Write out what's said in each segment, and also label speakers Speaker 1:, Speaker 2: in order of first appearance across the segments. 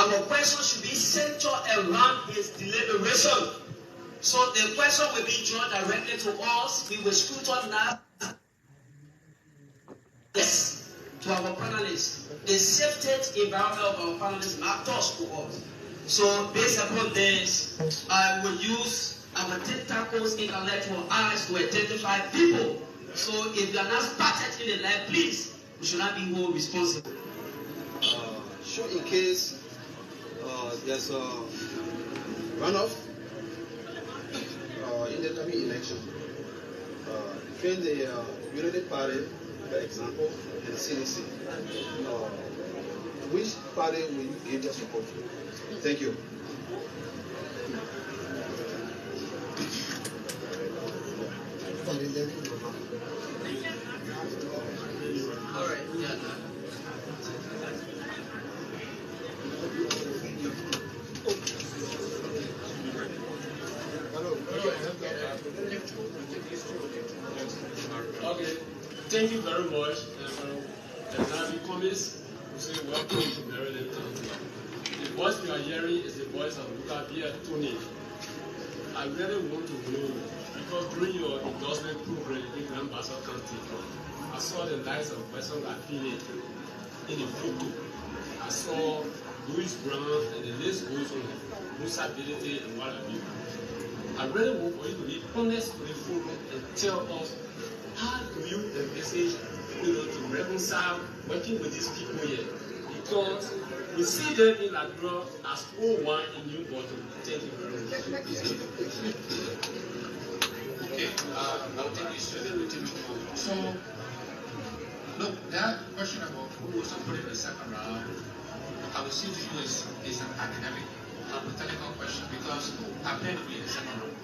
Speaker 1: our question should be centered around his deliberation. So the question will be drawn directly to us. We will scrutinize this to our panelists. The safety environment of our panelists matters to us. So based upon this, I will use our tentacles, intellectual eyes to identify people. So if you are not started in the life, please, we should not be more responsible.
Speaker 2: Sure, in case there's a runoff in the coming election, between the United Party, for example, and CDC, which party will you give your support to? Thank you.
Speaker 1: All right, yeah.
Speaker 3: Okay, thank you very much. As I promise, we say welcome to Maryland County. The voice we are hearing is the voice of Lucas Tony. I really want to know, because during your endorsement program in Grand Bassa County, I saw the likes of person like Philip in the photo. I saw Louis Brown, and the list goes on, Musability and what have you. I really want for you to be honest to the forum and tell us how do you envisage, to reconcile working with these people here, because we see them in Ladro as O1 in New Bottom. Thank you very much.
Speaker 4: Okay, I'll take this So, look, that question about who was somebody in the second round, I would say to you is an academic, hypothetical question, because I plan to be in the second round.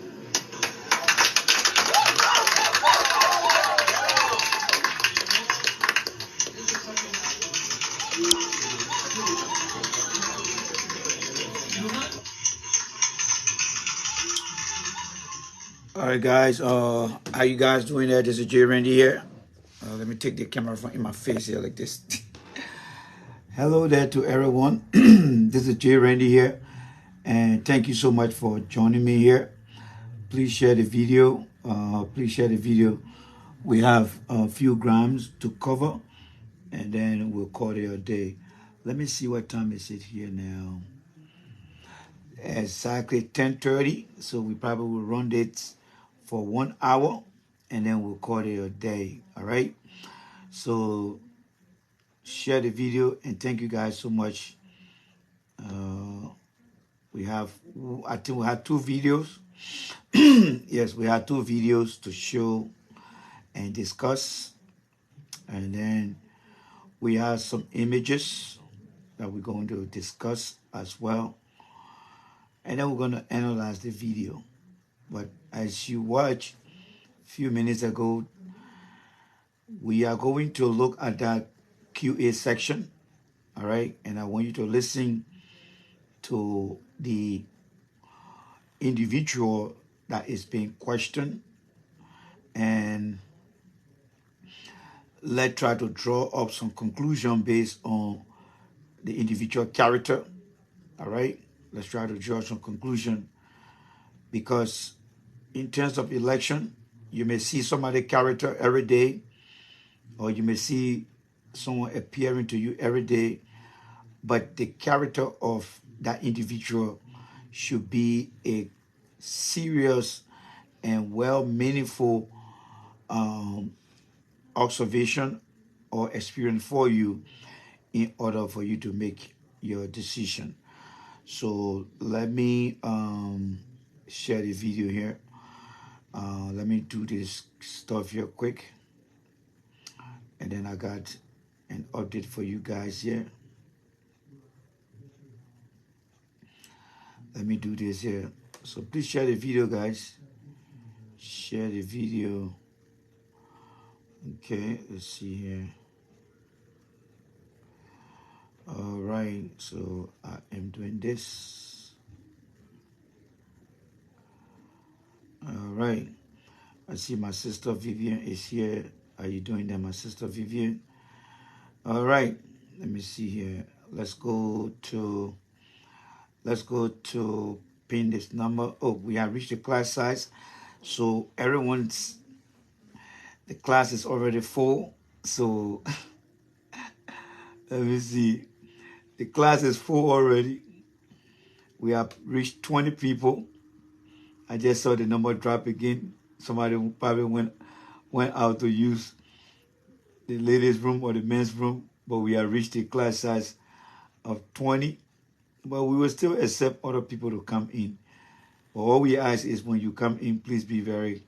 Speaker 5: All right, guys. How you guys doing there? This is J. Randy here. Let me take the camera from in my face here like this. Hello there to everyone. This is J. Randy here, and thank you so much for joining me here. Please share the video. Please share the video. We have a few grams to cover, and then we'll call it a day. Let me see what time is it here now. Exactly 10:30. So we probably will run it for 1 hour, and then we'll call it a day. All right. So share the video, and thank you guys so much. I think we had 2 videos. Yes, we had 2 videos to show and discuss, and then we have some images that we're going to discuss as well, and then we're going to analyze the video. But as you watched a few minutes ago, we are going to look at that QA section, all right? And I want you to listen to the individual that is being questioned, and let's try to draw up some conclusion based on the individual character, all right? Let's try to draw some conclusion, because in terms of election, you may see somebody's character every day, or you may see someone appearing to you every day, but the character of that individual should be a serious and well-meaningful observation or experience for you in order for you to make your decision. So let me share the video here. Let me do this stuff here quick, and then I got an update for you guys here. Let me do this here. So please share the video, guys. Share the video. Okay, let's see here. All right, so I am doing this. All right, I see my sister Vivian is here. How you doing there, my sister Vivian? All right, let me see here. Let's go to Let's go to pin this number. Oh, we have reached the class size. So the class is already full. So let me see. The class is full already. We have reached 20 people. I just saw the number drop again. Somebody probably went out to use the ladies' room or the men's room, but we have reached the class size of 20. But we will still accept other people to come in. But all we ask is when you come in, please be very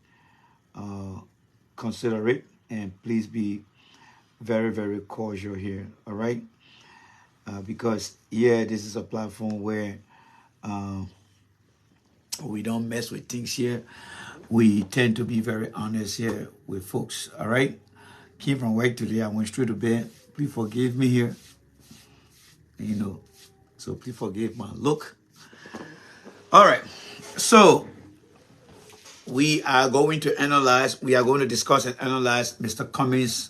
Speaker 5: considerate and please be very, very cordial here. All right? Because, yeah, this is a platform where we don't mess with things here. We tend to be very honest here with folks. All right? Came from work today. I went straight to bed. Please forgive me here. You know, so please forgive my look. All right. So we are going to discuss and analyze Mr. Cummings'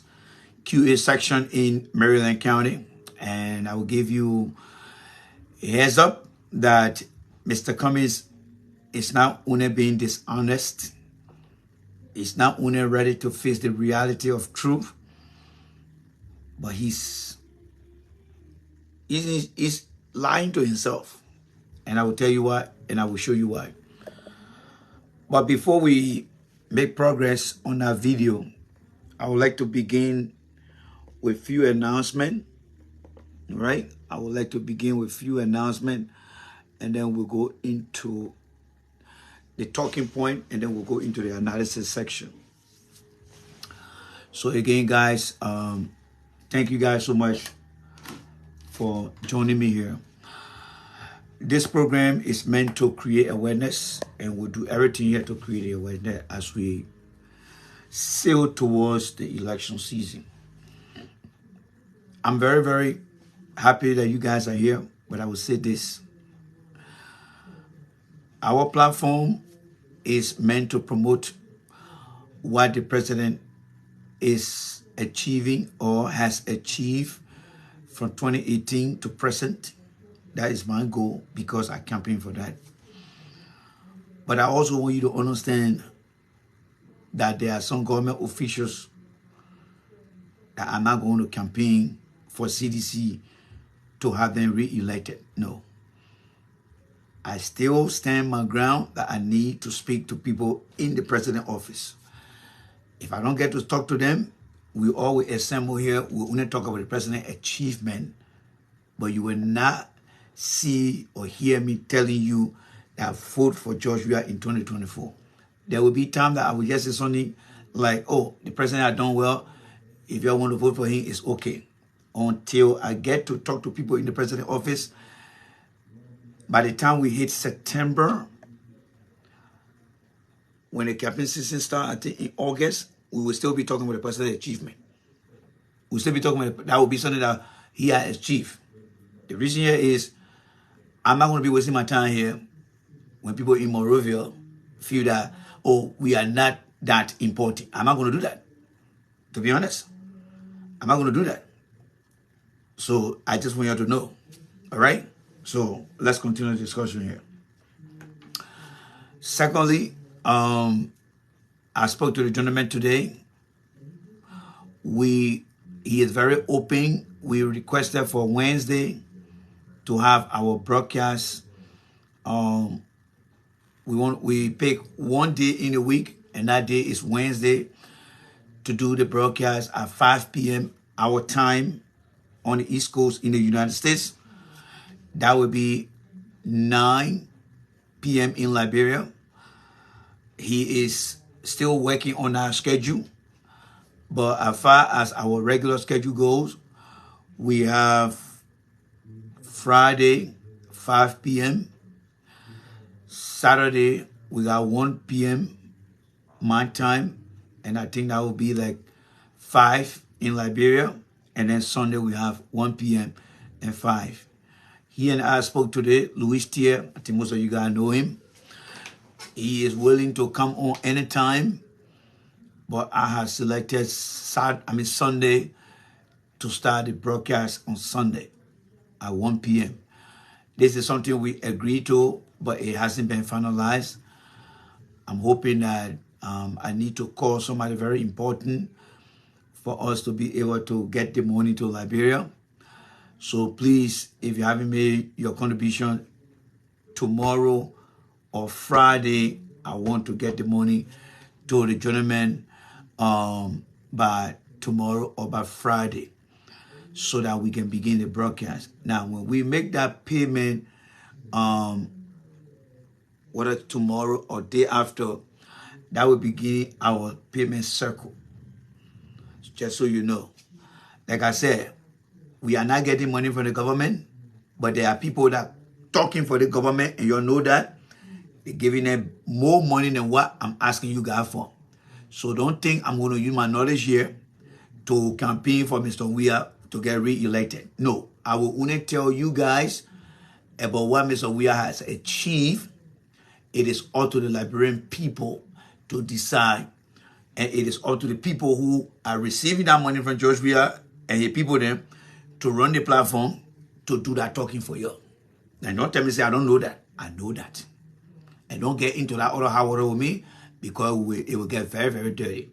Speaker 5: QA section in Maryland County. And I will give you a heads up that Mr. Cummings is not only being dishonest, he's not only ready to face the reality of truth, but he's lying to himself. And I will tell you why, and I will show you why. But before we make progress on our video, I would like to begin with a few announcements. Right? I would like to begin with a few announcements, and then we'll go into the talking point, and then we'll go into the analysis section. So again, guys, thank you guys so much for joining me here. This program is meant to create awareness, and we'll do everything here to create awareness as we sail towards the election season. I'm very, very happy that you guys are here, but I will say this. Our platform is meant to promote what the president is achieving or has achieved from 2018 to present. That is my goal because I campaign for that. But I also want you to understand that there are some government officials that are not going to campaign for CDC to have them re-elected. No. I still stand my ground that I need to speak to people in the president's office. If I don't get to talk to them, we always assemble here. We only talk about the president's achievement, but you will not see or hear me telling you that vote for George Weah in 2024. There will be time that I will just say something like, oh, the president has done well. If you want to vote for him, it's okay. Until I get to talk to people in the president's office, by the time we hit September, when the campaign season starts, I think in August, we will still be talking about the president's achievement. We'll still be talking about that will be something that he has achieved. The reason here is I'm not going to be wasting my time here when people in Monrovia feel that, oh, we are not that important. I'm not going to do that. To be honest, I'm not going to do that. So I just want you to know. All right? So let's continue the discussion here. Secondly, I spoke to the gentleman today. He is very open. We requested for Wednesday to have our broadcast. We pick one day in a week, and that day is Wednesday, to do the broadcast at 5 p.m. our time on the East Coast in the United States. That would be 9 p.m. in Liberia. He is still working on our schedule, but as far as our regular schedule goes, we have Friday, 5 p.m. Saturday, we got 1 p.m. my time, and I think that will be like 5 in Liberia. And then Sunday, we have 1 p.m. and 5. He and I spoke today, Louis Thier. I think most of you guys know him. He is willing to come on anytime, but I have selected Sunday to start the broadcast on Sunday at 1 p.m. This is something we agreed to, but it hasn't been finalized. I'm hoping that I need to call somebody very important for us to be able to get the money to Liberia. So please, if you haven't made your contribution tomorrow or Friday, I want to get the money to the gentleman by tomorroor or by Friday, so that we can begin the broadcast. Now, when we make that payment, whether tomorrow or day after, that will begin our payment cycle. Just so you know. Like I said, we are not getting money from the government, but there are people that talking for the government, and you know that. They're giving them more money than what I'm asking you guys for. So don't think I'm going to use my knowledge here to campaign for Mr. Weah to get re-elected. No, I will only tell you guys about what Mr. Weah has achieved. It is up to the Liberian people to decide. And it is up to the people who are receiving that money from George Weah and the people then to run the platform to do that talking for you. And don't tell me, say, I don't know that. I know that. And don't get into that other hot water with me, because it will get very, very dirty.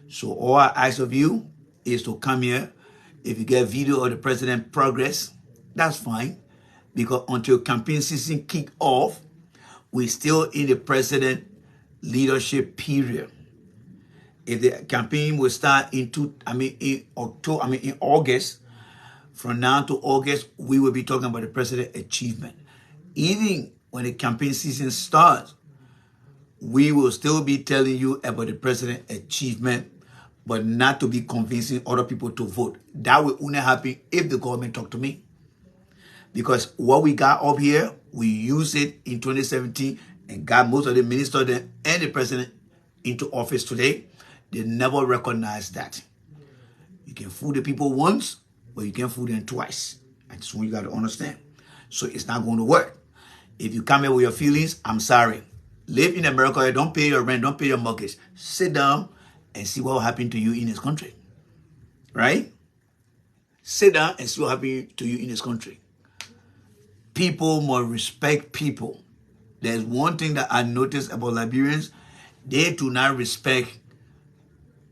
Speaker 5: So all I ask of you is to come here. If you get video of the president progress, that's fine. Because until campaign season kick off, we're still in the president leadership period. If the campaign will start in August, from now to August, we will be talking about the president achievement. Even when the campaign season starts, we will still be telling you about the president achievement, but not to be convincing other people to vote. That will only happen if the government talk to me. Because what we got up here, we used it in 2017 and got most of the ministers and the president into office today. They never recognized that. You can fool the people once, but you can't fool them twice. That's what you got to understand. So it's not going to work. If you come here with your feelings, I'm sorry. Live in America, don't pay your rent, don't pay your mortgage. Sit down and see what will happen to you in this country. Right? Sit down and see what will happen to you in this country. People must respect people. There's one thing that I noticed about Liberians. They do not respect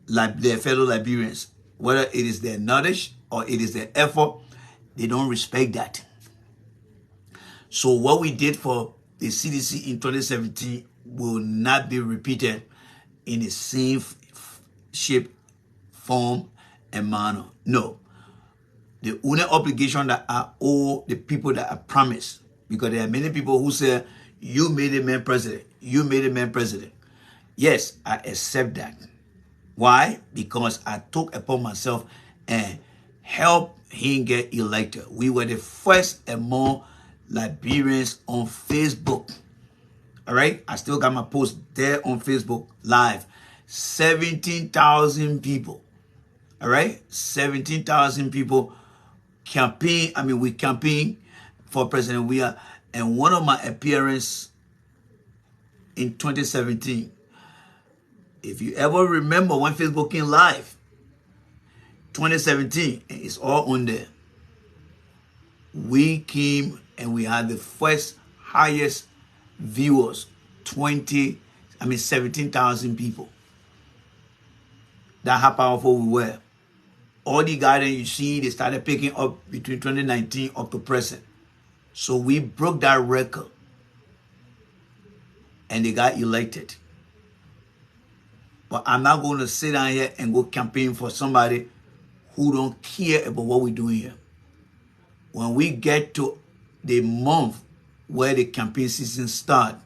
Speaker 5: their fellow Liberians. Whether it is their knowledge or it is their effort, they don't respect that. So what we did for the CDC in 2017 will not be repeated in the same shape, form, and manner. No. The only obligation that I owe the people that I promised, because there are many people who say, you made a man president. You made a man president. Yes, I accept that. Why? Because I took upon myself and helped him get elected. We were the first among Liberians on Facebook. All right? I still got my post there on Facebook live. 17,000 people. All right? 17,000 people campaign. We campaign for President Weah. And one of my appearances in 2017, if you ever remember when Facebook came live, 2017, and it's all on there. We came and we had the first highest viewers, 17,000 people. That's how powerful we were. All the guidance you see, they started picking up between 2019 up to present. So we broke that record. And they got elected. But I'm not going to sit down here and go campaign for somebody who don't care about what we're doing here. When we get to the month where the campaign season starts,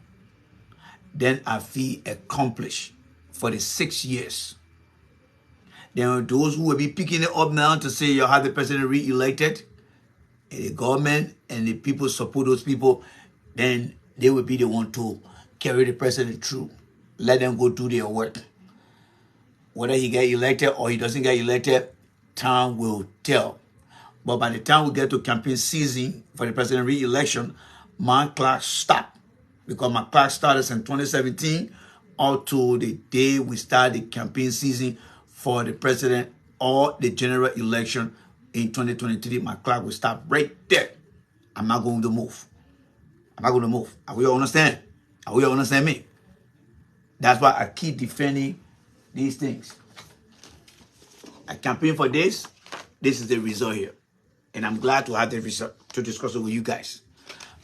Speaker 5: then I feel accomplished for the 6 years. Then those who will be picking it up now to say you have the president re-elected, and the government and the people support those people, then they will be the one to carry the president through. Let them go do their work. Whether he get elected or he doesn't get elected, time will tell. But by the time we get to campaign season for the president re-election, my clock stopped. Because my clock started in 2017 up to the day we start the campaign season for the president or the general election in 2023. My clock will stop right there. I'm not going to move. I'm not going to move. Are we all understand? Are we all understand me? That's why I keep defending these things. I campaign for this. This is the result here. And I'm glad to have the result to discuss it with you guys.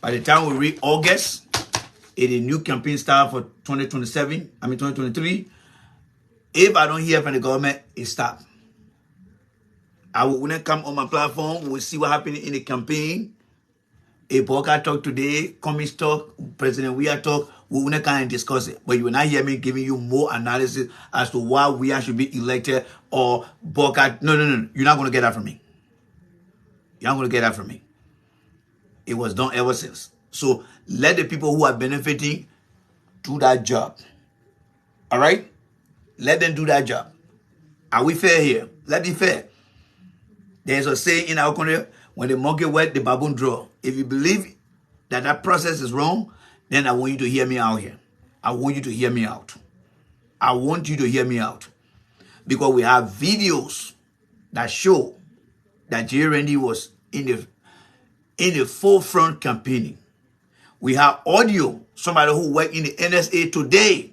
Speaker 5: By the time we reach August, it's a new campaign start for 2023. If I don't hear from the government, it stops. I will when I come on my platform, we'll see what happened in the campaign. A Boca talk today, Cummings talk, President Weah talk, we will not kind of discuss it. But you will not hear me giving you more analysis as to why Weah should be elected or Boca. No. You're not going to get that from me. You're not going to get that from me. It was done ever since. So let the people who are benefiting do that job. All right? Let them do that job. Are we fair here? Let's be fair. There's a saying in our country, when the monkey wet, the baboon draw. If you believe that that process is wrong, then I want you to hear me out here. I want you to hear me out. I want you to hear me out. Because we have videos that show that J. Randy was in the forefront campaigning. We have audio, somebody who worked in the NSA today.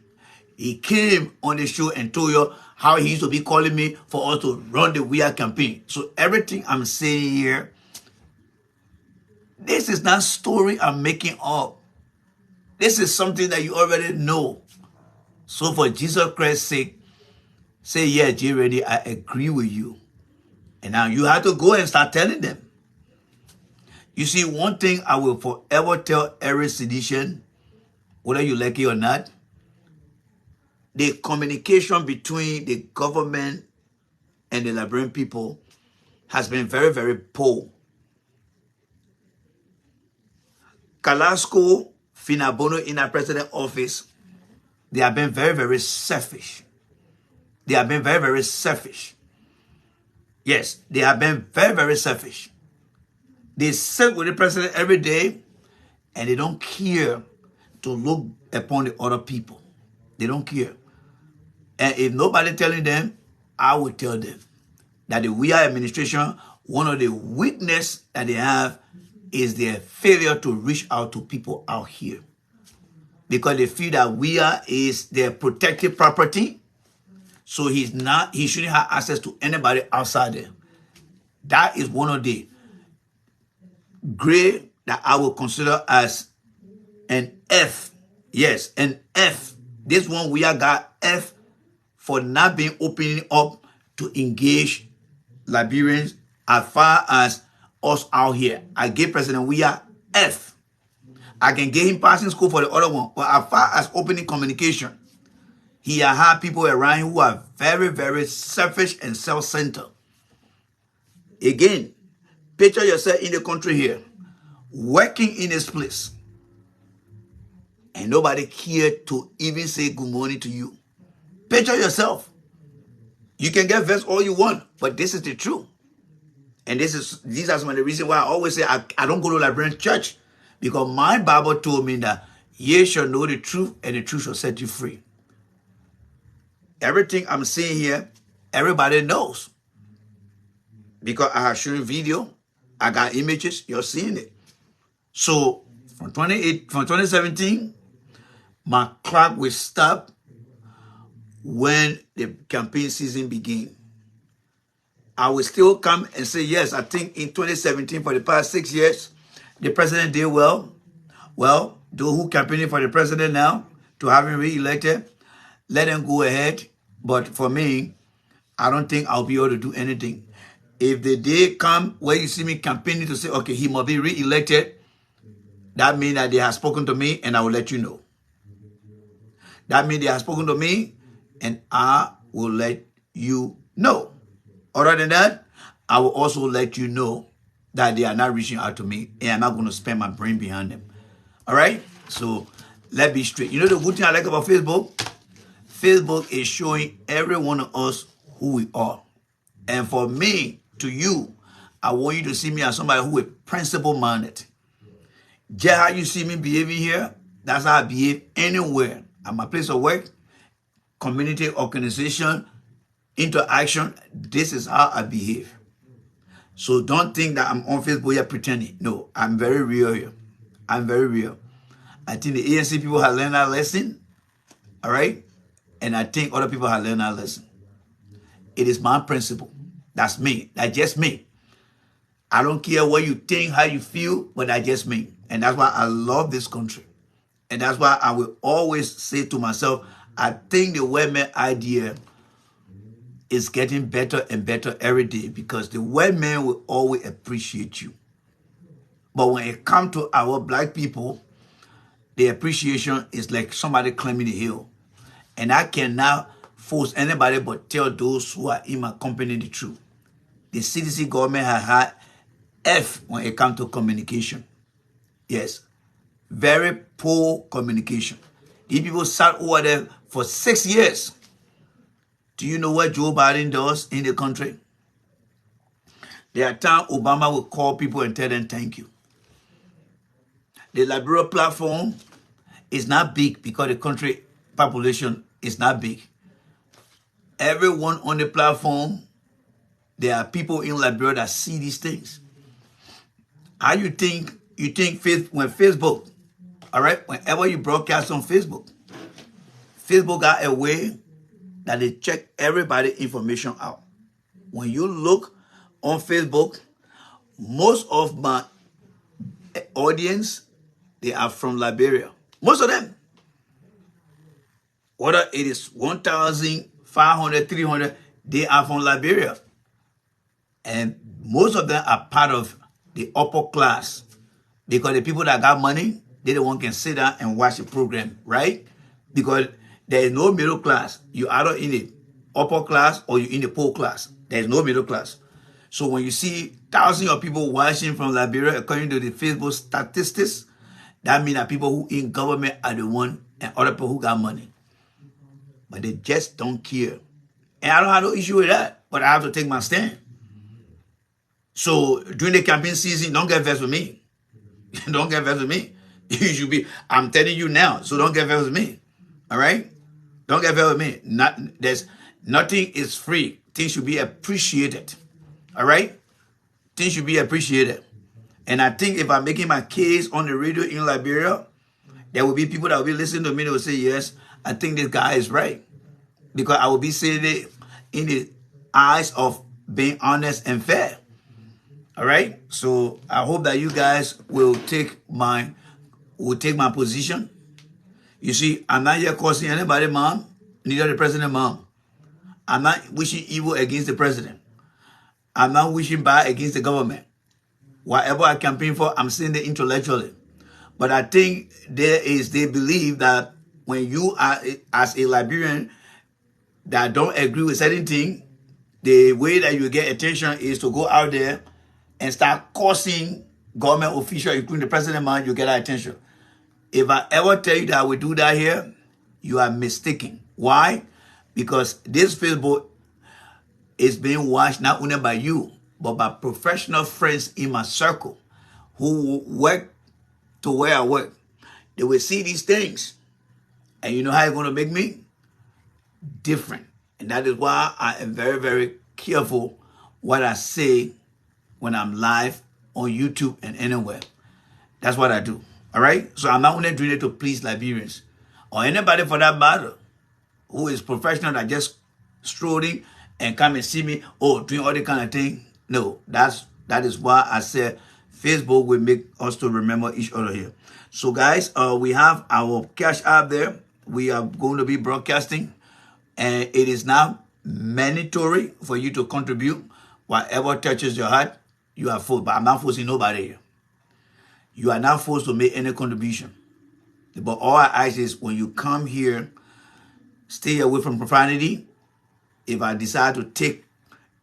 Speaker 5: He came on the show and told you how he used to be calling me for us to run the Weah campaign. So everything I'm saying here, this is not story I'm making up. This is something that you already know. So for Jesus Christ's sake, say, yeah, J. Randy, I agree with you. And now you have to go and start telling them. You see, one thing I will forever tell every sedition, whether you like it or not, the communication between the government and the Liberian people has been very, very poor. Carrasco, Finabono in our president office, they have been very, very selfish. They have been very, very selfish. Yes, they have been very, very selfish. They sit with the president every day and they don't care to look upon the other people. They don't care. And if nobody telling them, I will tell them that the Weah administration, one of the weakness that they have is their failure to reach out to people out here. Because they feel that Weah is their protected property. So he shouldn't have access to anybody outside there. That is one of the grade that I will consider as an F. Yes, an F. This one Weah got F for not being opening up to engage Liberians as far as us out here. I gave President Weah F. I can give him passing school for the other one. But as far as opening communication, he has had people around him who are very, very selfish and self-centered. Again, picture yourself in the country here, working in this place, and nobody cared to even say good morning to you. Picture yourself. You can get vexed all you want, but this is the truth. And these are some of the reasons why I always say I don't go to Liberian church, because my Bible told me that ye shall know the truth and the truth shall set you free. Everything I'm saying here, everybody knows. Because I have shown video, I got images, you're seeing it. So from 2017, my clock will stop when the campaign season begins. I will still come and say, yes, I think in 2017, for the past 6 years, the president did well. Well, those who campaigning for the president now to have him re-elected, let them go ahead. But for me, I don't think I'll be able to do anything. If the day come where you see me campaigning to say, okay, he must be re-elected, that means that they have spoken to me and I will let you know. That means they have spoken to me and I will let you know. Other than that, I will also let you know that they are not reaching out to me and I'm not going to spend my brain behind them. All right? So let's be straight. You know the good thing I like about Facebook? Facebook is showing every one of us who we are. And for me, to you, I want you to see me as somebody who is principle-minded. Just how you see me behaving here, that's how I behave anywhere. At my place of work, community organization, interaction, this is how I behave. So don't think that I'm on Facebook here pretending. No, I'm very real here. I'm very real. I think the ANC people have learned that lesson. All right? And I think other people have learned that lesson. It is my principle. That's me. That's just me. I don't care what you think, how you feel, but that's just me. And that's why I love this country. And that's why I will always say to myself, I think the white man idea is getting better and better every day, because the white man will always appreciate you. But when it comes to our black people, the appreciation is like somebody climbing the hill. And I cannot force anybody but tell those who are in my company the truth. The CDC government has had F when it comes to communication. Yes. Very poor communication. These people sat over there for 6 years. Do you know what Joe Biden does in the country? There are times Obama will call people and tell them thank you. The Liberia platform is not big because the country population is not big. Everyone on the platform, there are people in Liberia that see these things. How you think when Facebook, all right, whenever you broadcast on Facebook got a way that they check everybody's information out. When you look on Facebook, most of my audience, they are from Liberia. Most of them. Whether it is 1,500, 300, they are from Liberia. And most of them are part of the upper class. Because the people that got money, they the one can sit down and watch the program, right? Because there is no middle class. You either in the upper class or you in the poor class. There is no middle class. So when you see thousands of people watching from Liberia, according to the Facebook statistics, that means that people who in government are the one and other people who got money. But they just don't care. And I don't have no issue with that, but I have to take my stand. So during the campaign season, don't get vexed with me. Don't get vexed with me. You should be, I'm telling you now, so don't get vexed with me. All right? Don't get vexed with me. Nothing is free. Things should be appreciated. All right? Things should be appreciated. And I think if I'm making my case on the radio in Liberia, there will be people that will be listening to me that will say, yes, I think this guy is right. Because I will be saying it in the eyes of being honest and fair. All right? So I hope that you guys will take my position. You see, I'm not here cursing anybody, mom, neither the president, mom. I'm not wishing evil against the president. I'm not wishing bad against the government. Whatever I campaign for, I'm saying it intellectually. But I think they believe that when you are, as a Liberian, that don't agree with certain things, the way that you get attention is to go out there and start cursing government officials, including the president, man, you get that attention. If I ever tell you that I will do that here, you are mistaken. Why? Because this Facebook is being watched not only by you, but by professional friends in my circle who work to where I work. They will see these things. And you know how it's going to make me? Different. And that is why I am very, very careful what I say when I'm live on YouTube and anywhere. That's what I do. All right? So I'm not only doing it to please Liberians or anybody for that matter who is professional that just strolling and come and see me, doing all the kind of thing. No, that is why I said Facebook will make us to remember each other here. So guys, we have our Cash App there. We are going to be broadcasting, and it is now mandatory for you to contribute. Whatever touches your heart, you are forced. But I'm not forcing nobody here. You are not forced to make any contribution. But all I ask is when you come here, stay away from profanity. If I decide to take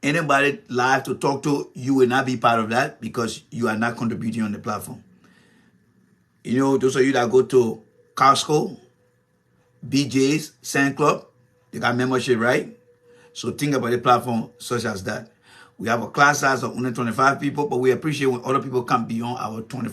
Speaker 5: anybody live to talk to, you will not be part of that because you are not contributing on the platform. You know, those of you that go to Costco, BJ's, Sand Club, they got membership, right? So think about a platform such as that. We have a class size of only 25 people, but we appreciate when other people come beyond our 20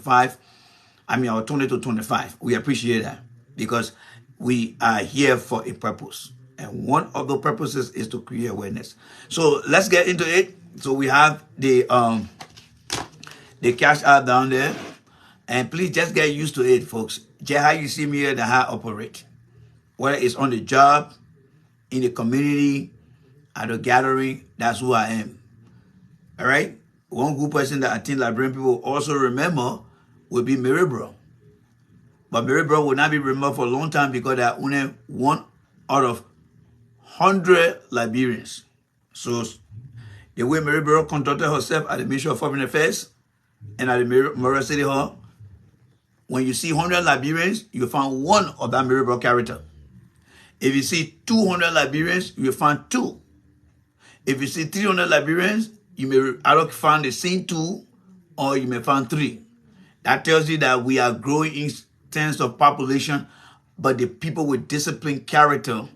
Speaker 5: to 25. We appreciate that because we are here for a purpose. And one of the purposes is to create awareness. So let's get into it. So we have the Cash App down there. And please just get used to it, folks. Just how you see me here, that's how I operate. Whether it's on the job, in the community, at a gathering, that's who I am. All right? One good person that I think Liberian people also remember will be Mary Bro. But Mary Bro will not be remembered for a long time because there are only 1 out of 100 Liberians. So the way Mary Bro conducted herself at the Ministry of Foreign Affairs and at the Memorial City Hall, when you see 100 Liberians, you find 1 of that Mary Bro character. If you see 200 Liberians, you find 2. If you see 300 Liberians, you may either find the same 2 or you may find 3. That tells you that we are growing in terms of population, but the people with disciplined character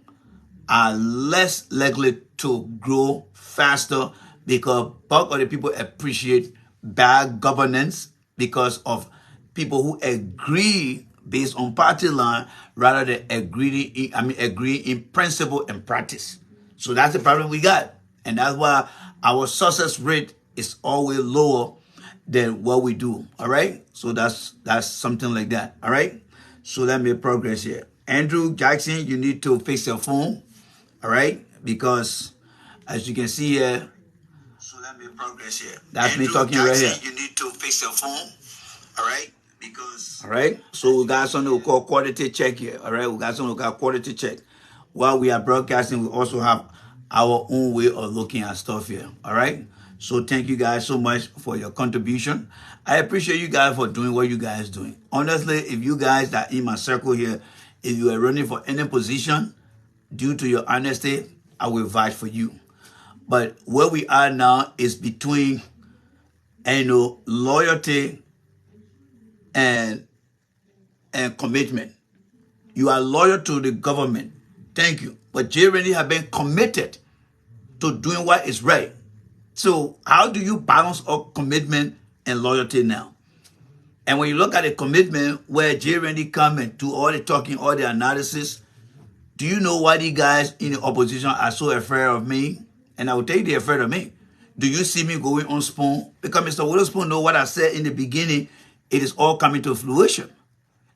Speaker 5: are less likely to grow faster because bulk of the people appreciate bad governance because of people who agree based on party line rather than agree in principle and practice. So that's the problem we got. And that's why our success rate is always lower than what we do. All right. So that's something like that. All right. So let me progress here. Andrew Jackson, you need to fix your phone. All right. Because as you can see here, so let me progress here. That's Andrew me talking Jackson, right here. You need to fix your phone. All right. Because all right. So we got something we call quality check here. All right. We got something we call quality check. While we are broadcasting, we also have our own way of looking at stuff here. All right. So thank you guys so much for your contribution. I appreciate you guys for doing what you guys doing. Honestly, if you guys that are in my circle here, if you are running for any position, due to your honesty, I will vouch for you. But where we are now is between, loyalty and commitment. You are loyal to the government. Thank you. But J. Randy have been committed to doing what is right. So how do you balance up commitment and loyalty now? And when you look at the commitment where J. Randy come and do all the talking, all the analysis, do you know why these guys in the opposition are so afraid of me? And I will tell you they're afraid of me. Do you see me going on Spoon? Because Mr. Witherspoon know what I said in the beginning. It is all coming to fruition.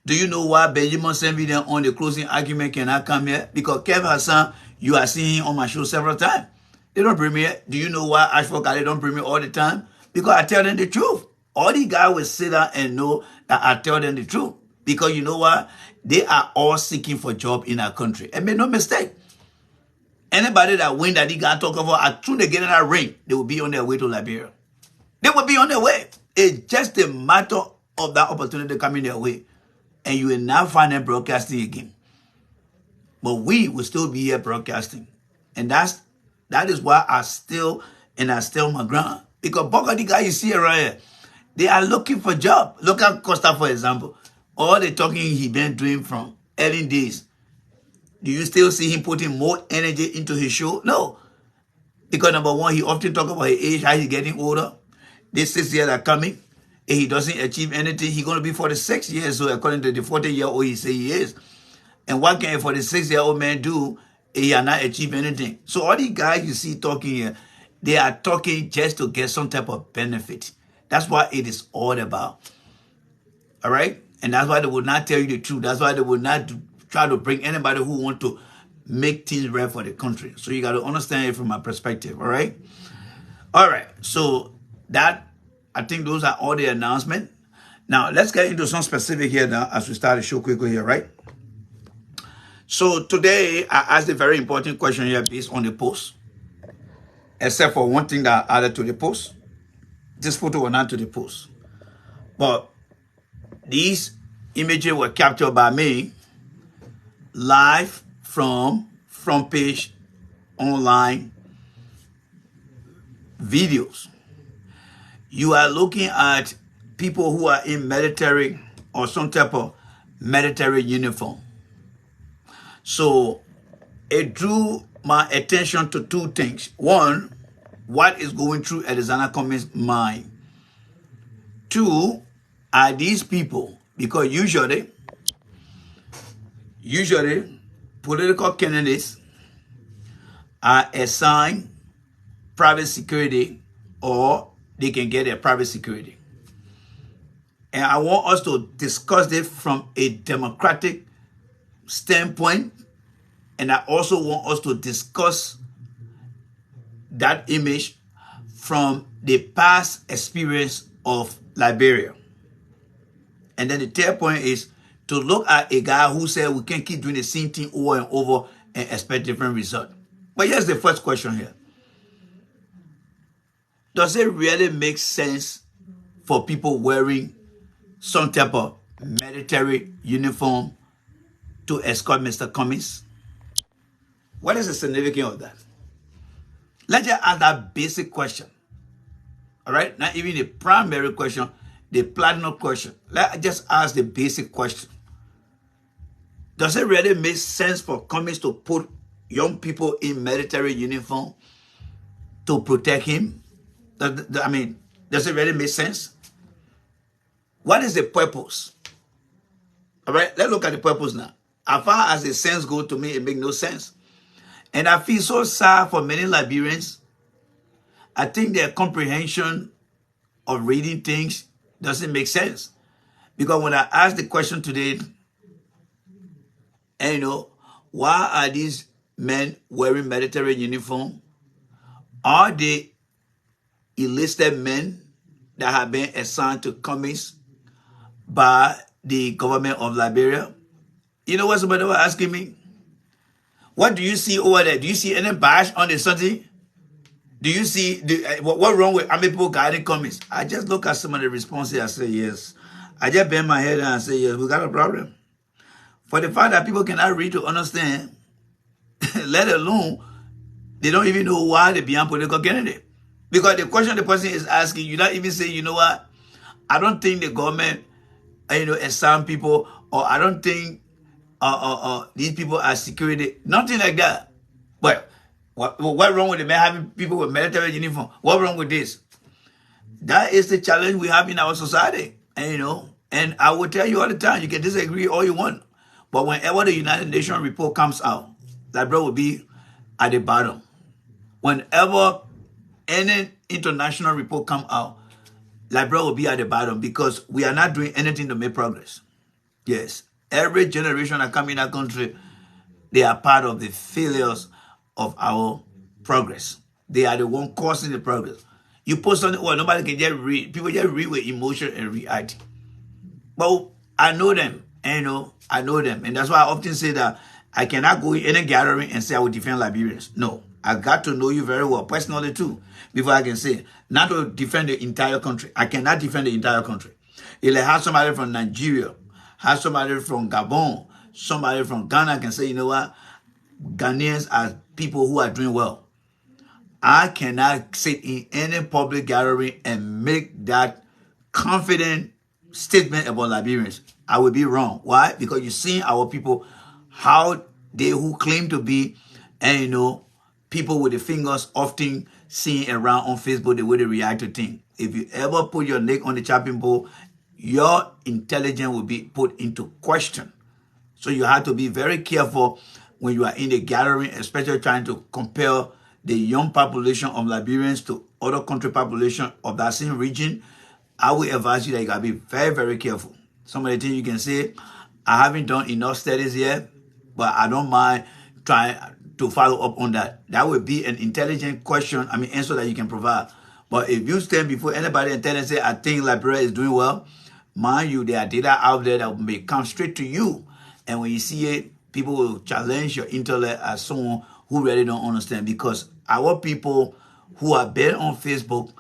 Speaker 5: Do you know why Benjamin sent me there on the closing argument cannot come here? Because Kev Hassan, you are seeing him on my show several times. They don't bring me here. Do you know why Ashford Khaled don't bring me all the time? Because I tell them the truth. All these guys will sit down and know that I tell them the truth. Because you know what? They are all seeking for job in our country. And make no mistake. Anybody that win that they got talk about, as soon as they get in that ring, they will be on their way to Liberia. They will be on their way. It's just a matter of that opportunity coming their way. And you will not find them broadcasting again. But we will still be here broadcasting. And that is why I still my ground. Because both of the guys you see around here, they are looking for job. Look at Costa, for example. All the talking he been doing from early days. Do you still see him putting more energy into his show? No. Because number one, he often talk about his age, how he's getting older. These 6 years are coming. If he doesn't achieve anything, he's going to be 46 years. So according to the 40-year-old, he say he is. And what can a 46-year-old man do if he has not achieved anything? So all these guys you see talking here, they are talking just to get some type of benefit. That's what it is all about. All right? And that's why they will not tell you the truth. That's why they will not try to bring anybody who want to make things right for the country. So you got to understand it from my perspective. All right? All right. So that, I think those are all the announcements. Now, let's get into some specific here now as we start the show quickly here, right? So today, I asked a very important question here based on the post. Except for one thing that I added to the post. This photo was not to the post. But these images were captured by me live from front page online videos. You are looking at people who are in military or some type of military uniform. So it drew my attention to two things. One, what is going through Alexander Cummings' mind? Two, are these people, because usually political candidates are assigned private security or they can get their private security. And I want us to discuss it from a democratic standpoint. And I also want us to discuss that image from the past experience of Liberia. And then the third point is to look at a guy who said we can't keep doing the same thing over and over and expect different results. But here's the first question here. Does it really make sense for people wearing some type of military uniform to escort Mr. Cummings? What is the significance of that? Let's just ask that basic question. All right? Not even the primary question, the platinum question. Let's just ask the basic question. Does it really make sense for Cummings to put young people in military uniform to protect him? I mean, does it really make sense? What is the purpose? All right, let's look at the purpose now. As far as the sense goes, to me, it makes no sense. And I feel so sad for many Liberians. I think their comprehension of reading things doesn't make sense. Because when I asked the question today, and why are these men wearing military uniform? Are they enlisted men that have been assigned to Cummings by the government of Liberia? You know what somebody was asking me? What do you see over there? Do you see any badge on the something? Do you see, what's wrong with army people guiding Cummings? I just look at some of the responses. I say, yes. I just bend my head and I say, yes, we got a problem. For the fact that people cannot read to understand, let alone, they don't even know why they're beyond political candidate. Because the question the person is asking, you not even say, you know what? I don't think the government, assign people, or I don't think these people are security. Nothing like that. But what wrong with the man having people with military uniform? What wrong with this? That is the challenge we have in our society. And I will tell you all the time, you can disagree all you want. But whenever the United Nations report comes out, Liberia will be at the bottom. Whenever any international report comes out, Liberia will be at the bottom because we are not doing anything to make progress. Yes, every generation that comes in our country, they are part of the failures of our progress. They are the one causing the progress. You post something, well, nobody can just read. People just read with emotion and react. But I know them. I know them. And that's why I often say that I cannot go in any gathering and say I will defend Liberians. No, I got to know you very well, personally too, before I can say, not to defend the entire country. I cannot defend the entire country. If I have somebody from Nigeria, have somebody from Gabon, somebody from Ghana can say, you know what, Ghanaians are people who are doing well. I cannot sit in any public gathering and make that confident statement about Liberians. I would be wrong. Why? Because you see our people, how they who claim to be, and people with the fingers often seen around on Facebook, the way they react to things. If you ever put your neck on the chopping board, your intelligence will be put into question. So you have to be very careful when you are in the gathering, especially trying to compare the young population of Liberians to other country population of that same region. I will advise you that you gotta be very, very careful. Some of the things you can say, I haven't done enough studies yet, but I don't mind trying to follow up on that. That would be an intelligent answer that you can provide. But if you stand before anybody and tell them, say, I think Liberia is doing well, mind you, there are data out there that may come straight to you. And when you see it, people will challenge your intellect as someone who really don't understand. Because our people who are been on Facebook,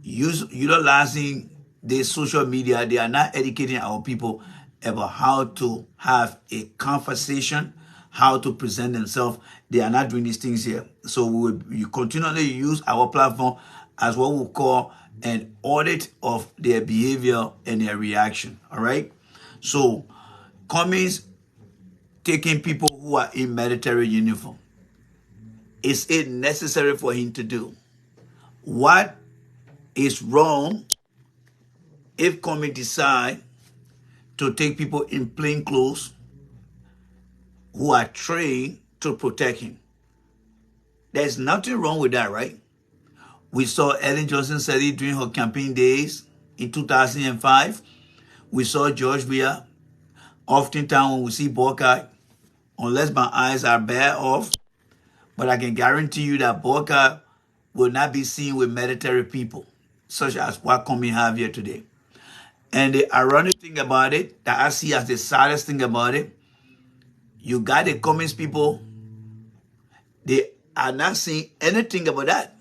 Speaker 5: utilizing the social media, they are not educating our people about how to have a conversation, how to present themselves. They are not doing these things here. So we continually use our platform as what we call an audit of their behavior and their reaction. All right. So Cummings taking people who are in military uniform, is it necessary for him to do? What is wrong if Cummings decide to take people in plain clothes who are trained to protect him? There's nothing wrong with that, right? We saw Ellen Johnson Sirleaf during her campaign days in 2005 We saw George Weah. Oftentimes when we see Boycott, unless my eyes are bad off, but I can guarantee you that Boycott will not be seen with military people, such as what Comey have here today. And the ironic thing about it, that I see as the saddest thing about it, you got the Comey's people, they are not seeing anything about that.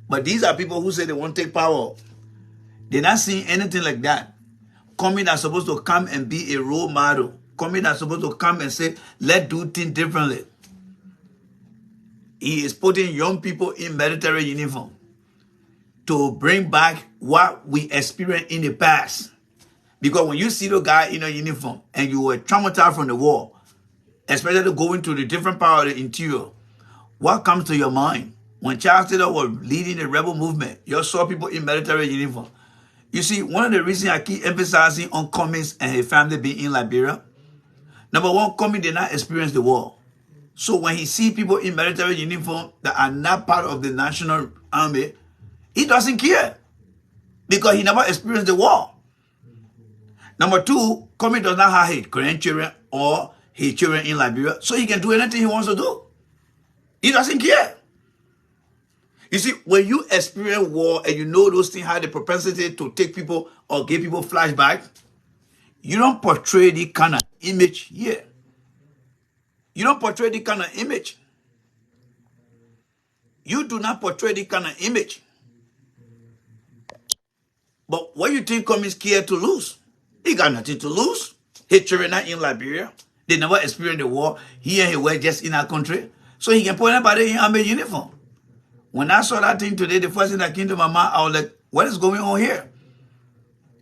Speaker 5: But these are people who say they won't take power. They're not seeing anything like that. Comey that's supposed to come and be a role model. Comey that's supposed to come and say, let's do things differently. He is putting young people in military uniform to bring back what we experienced in the past. Because when you see the guy in a uniform and you were traumatized from the war, especially going to the different part of the interior, what comes to your mind? When Charles Taylor was leading the rebel movement, you saw people in military uniform. You see, one of the reasons I keep emphasizing on Cummings and his family being in Liberia, number one, Cummings did not experience the war. So when he sees people in military uniform that are not part of the national army, he doesn't care because he never experienced the war. Number two, Cummings does not have his grandchildren or his children in Liberia, so he can do anything he wants to do. He doesn't care. You see, when you experience war and you know those things have the propensity to take people or give people flashback, you don't portray the kind of image here. You don't portray the kind of image. You do not portray the kind of image. But what you think Cummings care to lose? He got nothing to lose. His children are in Liberia. They never experienced the war. He and he were just in our country. So he can put anybody in army uniform. When I saw that thing today, the first thing that came to my mind, I was like, what is going on here?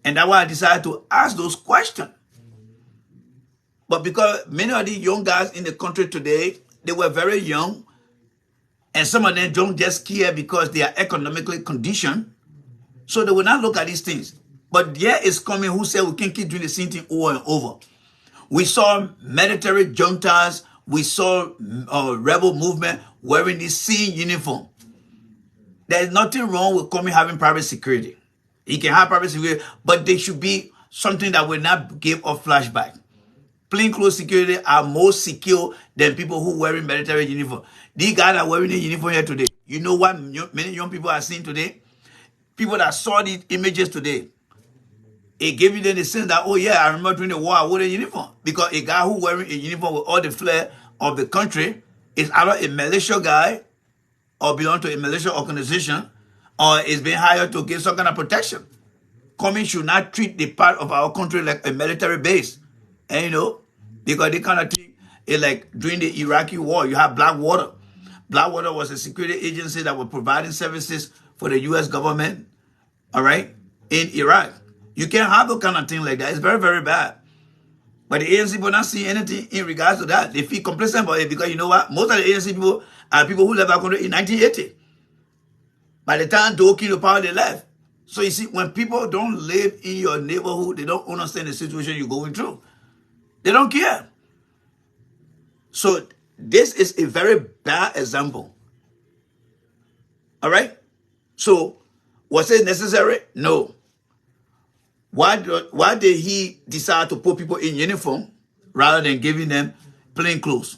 Speaker 5: And that's why I decided to ask those questions. But because many of the young guys in the country today, they were very young, and some of them don't just care because they are economically conditioned, so they will not look at these things. But there is Coming who said we can't keep doing the same thing over and over. We saw military juntas, we saw rebel movement wearing the same uniform. There is nothing wrong with Coming having private security. He can have private security, but they should be something that will not give a flashback. Plainclothes security are more secure than people who wearing military uniform. These guys are wearing a uniform here today. You know what many young people are seeing today? People that saw these images today, it gave you the sense that, oh yeah, I remember during the war I wore a uniform. Because a guy who wearing a uniform with all the flair of the country is either a militia guy or belong to a militia organization or is being hired to give some kind of protection. Cummings should not treat the part of our country like a military base. And you know, because they kind of think it like during the Iraqi war, you have Blackwater. Blackwater was a security agency that was providing services for the U.S. government, all right, in Iraq. You can't have a kind of thing like that. It's very, very bad. But the ANC will not see anything in regards to that. They feel complacent about it because you know what? Most of the ANC people are people who left our country in 1980. By the time Doe came to power, they left. So you see, when people don't live in your neighborhood, they don't understand the situation you're going through. They don't care. So this is a very bad example. All right? So was it necessary? No. Why did he decide to put people in uniform rather than giving them plain clothes?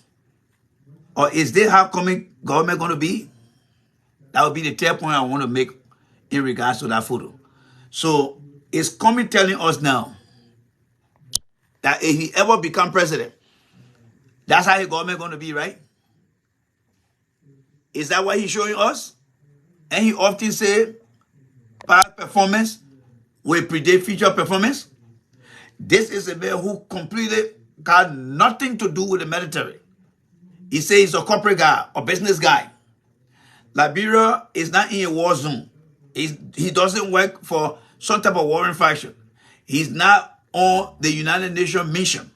Speaker 5: Or is this how government going to be? That would be the third point I want to make in regards to that photo. So is Comey telling us now that if he ever become president, that's how his government going to be, right? Is that what he's showing us? And he often say past performance will predate future performance. This is a man who completely got nothing to do with the military. He says he's a corporate guy, a business guy. Liberia is not in a war zone. He doesn't work for some type of warring faction. He's not on the United Nations mission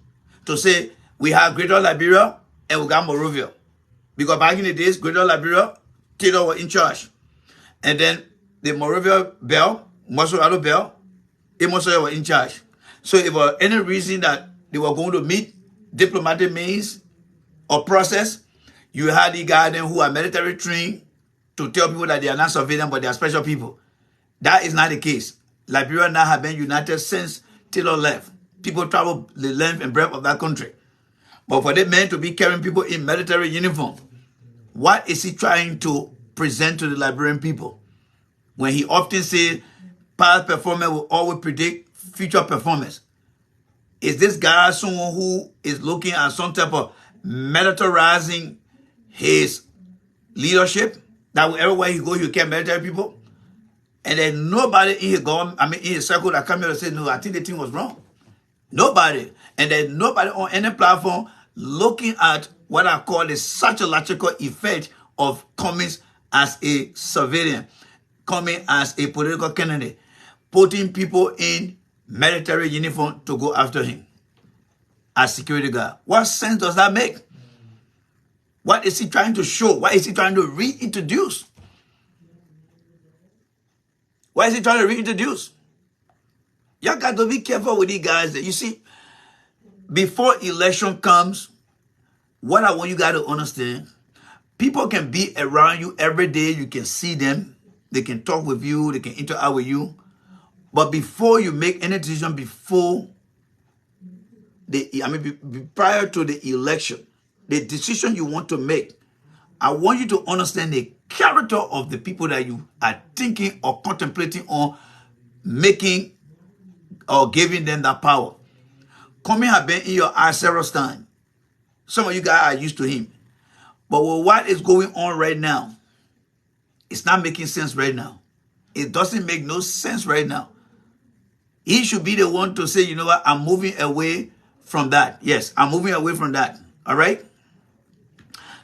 Speaker 5: to say we have Greater Liberia and we got Monrovia. Because back in the days, Greater Liberia, Taylor was in charge. And then the Monrovia Bell, Mosorado Bell, Imosoya were in charge. So if for any reason that they were going to meet diplomatic means or process, you had the guys who are military trained to tell people that they are not civilian, but they are special people. That is not the case. Liberia now have been united since tailor left. People travel the length and breadth of that country. But for the man to be carrying people in military uniform, what is he trying to present to the Liberian people? When he often says past performance will always predict future performance. Is this guy someone who is looking at some type of militarizing his leadership? That everywhere he goes, you carry military people? And then nobody in his government, in his circle that come here and say, no, I think the thing was wrong. Nobody. And then nobody on any platform looking at what I call the psychological effect of Cummings as a civilian, coming as a political candidate, putting people in military uniform to go after him as security guard. What sense does that make? What is he trying to show? What is he trying to reintroduce? Why is he trying to reintroduce? You got to be careful with these guys. You see, before election comes, what I want you guys to understand, people can be around you every day. You can see them. They can talk with you. They can interact with you. But before you make any decision, prior to the election, the decision you want to make, I want you to understand the character of the people that you are thinking or contemplating on making or giving them that power. Coming have been in your eyes several times. Some of you guys are used to him. But with what is going on right now, it's not making sense right now. It doesn't make no sense right now. He should be the one to say, you know what, I'm moving away from that. Yes, I'm moving away from that. All right?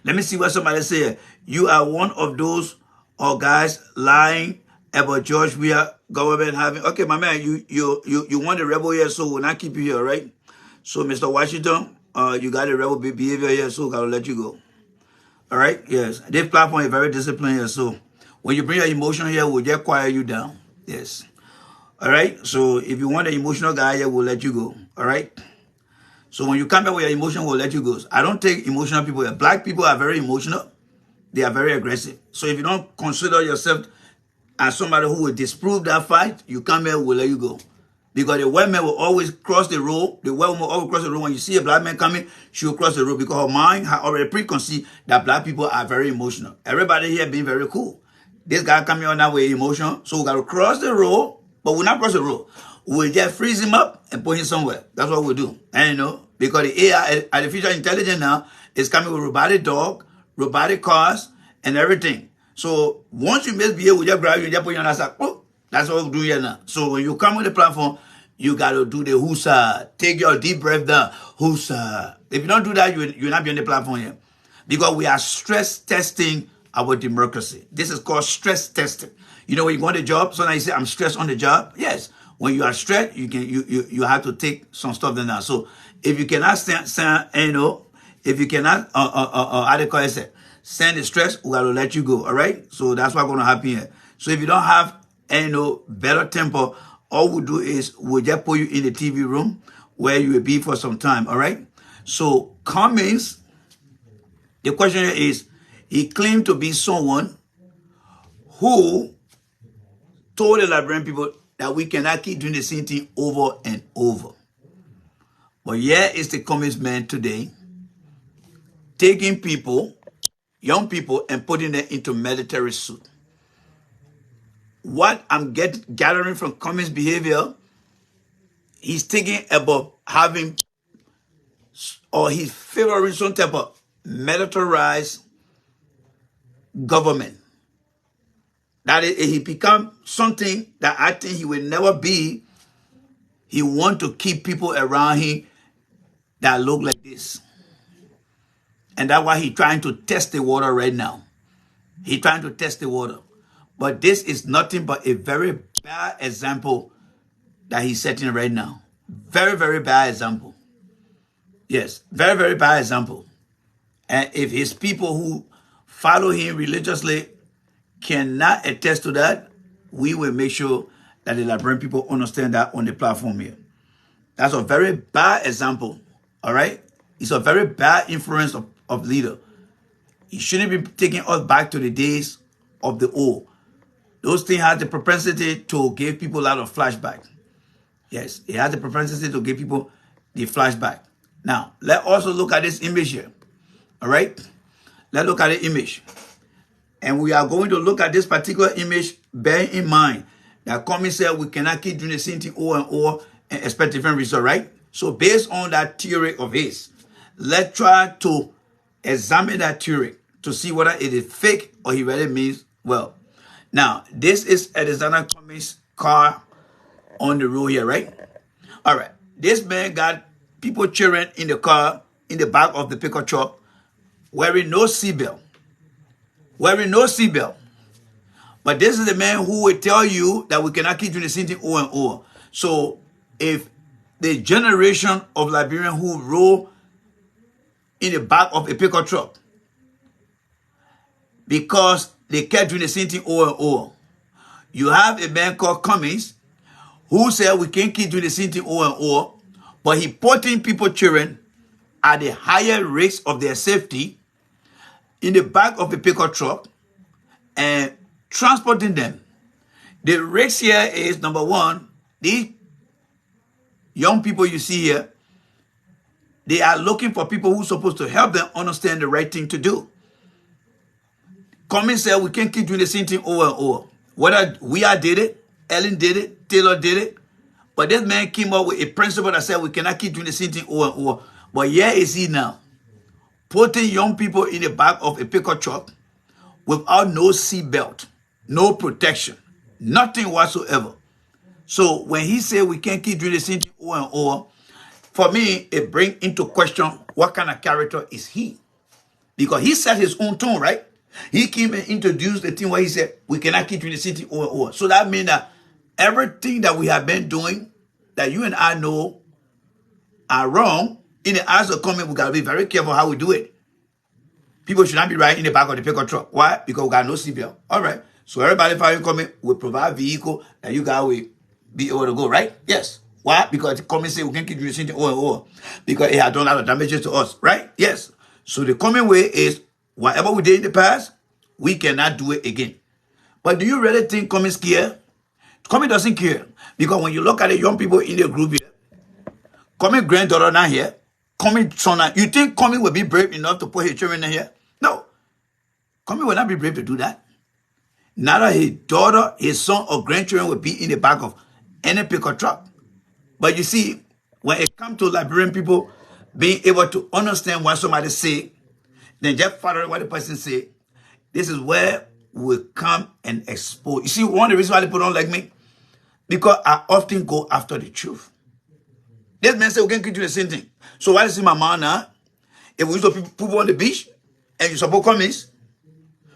Speaker 5: Let me see what somebody said. You are one of those guys lying about George Weah government having. Okay, my man, you want the rebel here, so we'll not keep you here, right? So, Mr. Washington, you got a rebel behavior here, so I'll let you go. All right? Yes. This platform is very disciplined here, so when you bring your emotion here, we'll just quiet you down. Yes. All right? So, if you want an emotional guy here, we'll let you go. All right? So when you come back with your emotion, we'll let you go. I don't take emotional people here. Black people are very emotional. They are very aggressive. So if you don't consider yourself as somebody who will disprove that fight, you come here, we'll let you go. Because the white man will always cross the road. The white woman will always cross the road. When you see a black man coming, she will cross the road because her mind has already preconceived that black people are very emotional. Everybody here being very cool. This guy coming on that way emotional. So we got to cross the road, but we'll not cross the road. We'll just freeze him up and put him somewhere. That's what we'll do. And you know, because the AI, artificial intelligence now, is coming with robotic dog, robotic cars, and everything. So once you misbehave, we just grab you and just put you on that side. Oh, that's what we do here now. So when you come on the platform, you got to do the whoosah. Take your deep breath down. Whoosah. If you don't do that, you'll not be on the platform here. Because we are stress testing our democracy. This is called stress testing. You know, when you go on the job, sometimes you say, I'm stressed on the job. Yes. When you are stressed, you have to take some stuff then now. So if you cannot if you cannot how they call it, send the stress, we gotta let you go. All right. So that's what's gonna happen here. So if you don't have better temper, all we do is we'll just put you in the TV room where you will be for some time. All right. So Cummings, the question here is, he claimed to be someone who told the Liberian people that we cannot keep doing the same thing over and over. But here is the Cummings man today, taking people, young people, and putting them into military suit. What I'm gathering from Cummings' behavior, he's thinking about having, or he's favoring some type of militarized government. That he become something that I think he will never be. He want to keep people around him that look like this. And that's why he's trying to test the water right now. He's trying to test the water. But this is nothing but a very bad example that he's setting right now. Very, very bad example. Yes, very, very bad example. And if his people who follow him religiously cannot attest to that, we will make sure that the Liberian people understand that on the platform here. That's a very bad example, all right? It's a very bad influence of leader. He shouldn't be taking us back to the days of the old. Those things have the propensity to give people a lot of flashback. Yes, it has the propensity to give people the flashback. Now, let's also look at this image here. All right? Let's look at the image. And we are going to look at this particular image, bear in mind that Cummings said we cannot keep doing the same thing over and over and expect different results, right? So based on that theory of his, let's try to examine that theory to see whether it is fake or he really means well. Now, this is Alexander Cummings' car on the road here, right? All right. This man got people cheering in the car, in the back of the pickup truck, wearing no seatbelt. Wearing no seatbelt. But this is the man who will tell you that we cannot keep doing the same thing over and over. So if the generation of Liberians who roll in the back of a pickup truck because they kept doing the same thing over and over, you have a man called Cummings who said we can't keep doing the same thing over and over, but he putting people children at the higher risk of their safety in the back of a pickup truck and transporting them. The risk here is, number one, these young people you see here, they are looking for people who are supposed to help them understand the right thing to do. Cummings said we can't keep doing the same thing over and over. Whether we did it, Ellen did it, Taylor did it, but this man came up with a principle that said we cannot keep doing the same thing over and over. But here is he now, putting young people in the back of a pickup truck without no seat belt, no protection, nothing whatsoever. So when he said we can't keep doing the same thing over and over, for me, it brings into question what kind of character is he? Because he set his own tone, right? He came and introduced the thing where he said we cannot keep doing the same thing over and over. So that means that everything that we have been doing that you and I know are wrong, in the eyes of coming, we got to be very careful how we do it. People should not be riding in the back of the pickup truck. Why? Because we got no seatbelt. All right. So everybody following coming will provide vehicle that you guys will be able to go, right? Yes. Why? Because the coming say we can't keep doing something over and over. Because it has done a lot of damages to us, right? Yes. So the coming way is whatever we did in the past, we cannot do it again. But do you really think Cummings care? Cummings doesn't care. Because when you look at the young people in the group here, Cummings' granddaughter not here, Cummings' son, you think Cummings will be brave enough to put his children in here? No. Cummings will not be brave to do that. Neither his daughter, his son, or grandchildren will be in the back of any pickup truck. But you see, when it comes to Liberian people being able to understand what somebody say, then just following what the person say, this is where we come and expose. You see, one of the reasons why people don't like me, because I often go after the truth. This man said we can't keep doing the same thing. So why is it my man now? If we used to put people on the beach and you support Cummings,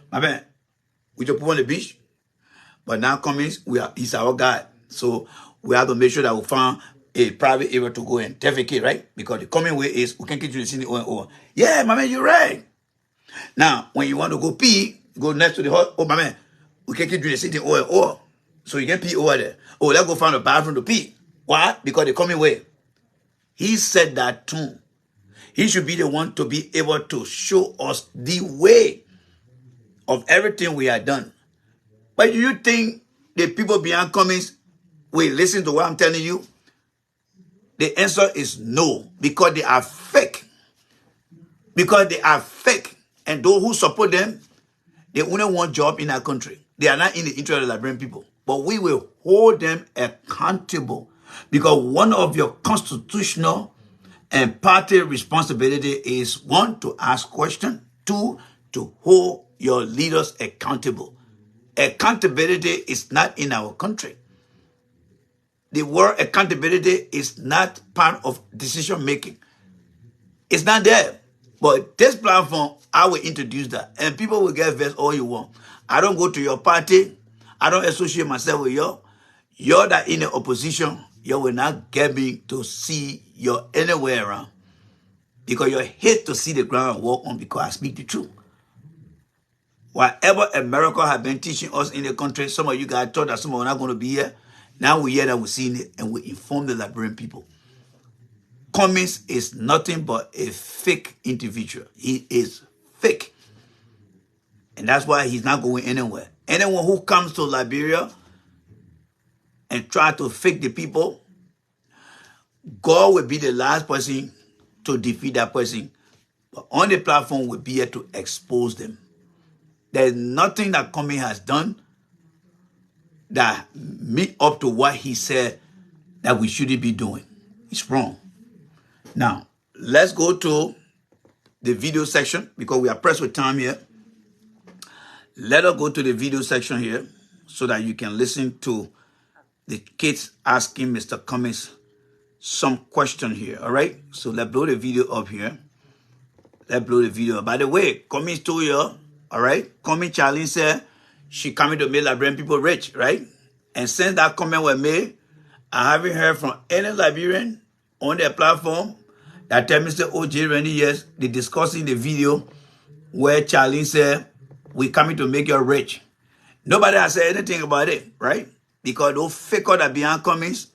Speaker 5: my man, we just put on the beach. But now Cummings, he's our guy. So we have to make sure that we find a private area to go and defecate, right? Because the coming way is we can't keep doing the same thing over and over. Yeah, my man, you're right. Now, when you want to go pee, go next to the hot. Oh, my man, we can't keep doing the same thing over and over. So you can pee over there. Oh, let's go find a bathroom to pee. Why? Because the coming way. He said that too. He should be the one to be able to show us the way of everything we have done. But do you think the people behind Cummings will listen to what I'm telling you? The answer is no, because they are fake. Because they are fake. And those who support them, they only want job in our country. They are not in the interest of the Liberian people. But we will hold them accountable. Because one of your constitutional and party responsibility is, one, to ask questions, two, to hold your leaders accountable. Accountability is not in our country. The word accountability is not part of decision making. It's not there. But this platform, I will introduce that. And people will get vexed all you want. I don't go to your party. I don't associate myself with you. You're that in the opposition. You will not get me to see you anywhere around. Because you hate to see the ground and walk on because I speak the truth. Whatever America has been teaching us in the country, some of you guys thought that some are not going to be here. Now we hear that we're seeing it and we inform the Liberian people. Cummings is nothing but a fake individual. He is fake. And that's why he's not going anywhere. Anyone who comes to Liberia and try to fake the people, God will be the last person to defeat that person. But on the platform, we'll be here to expose them. There's nothing that Cummings has done that meet up to what he said that we shouldn't be doing. It's wrong. Now, let's go to the video section because we are pressed with time here. Let us go to the video section here so that you can listen to the kids asking Mr. Cummings some question here. All right. So let's blow the video up here. Let's blow the video up. By the way, Cummings told you, all right. Cummings Charlene said she coming to make Liberian people rich, right? And since that comment was made, I haven't heard from any Liberian on their platform that tell Mr. O.J. Rennie, yes, they discussing the video where Charlene said, we coming to make you rich. Nobody has said anything about it, right? Because those fakers that behind Cummings,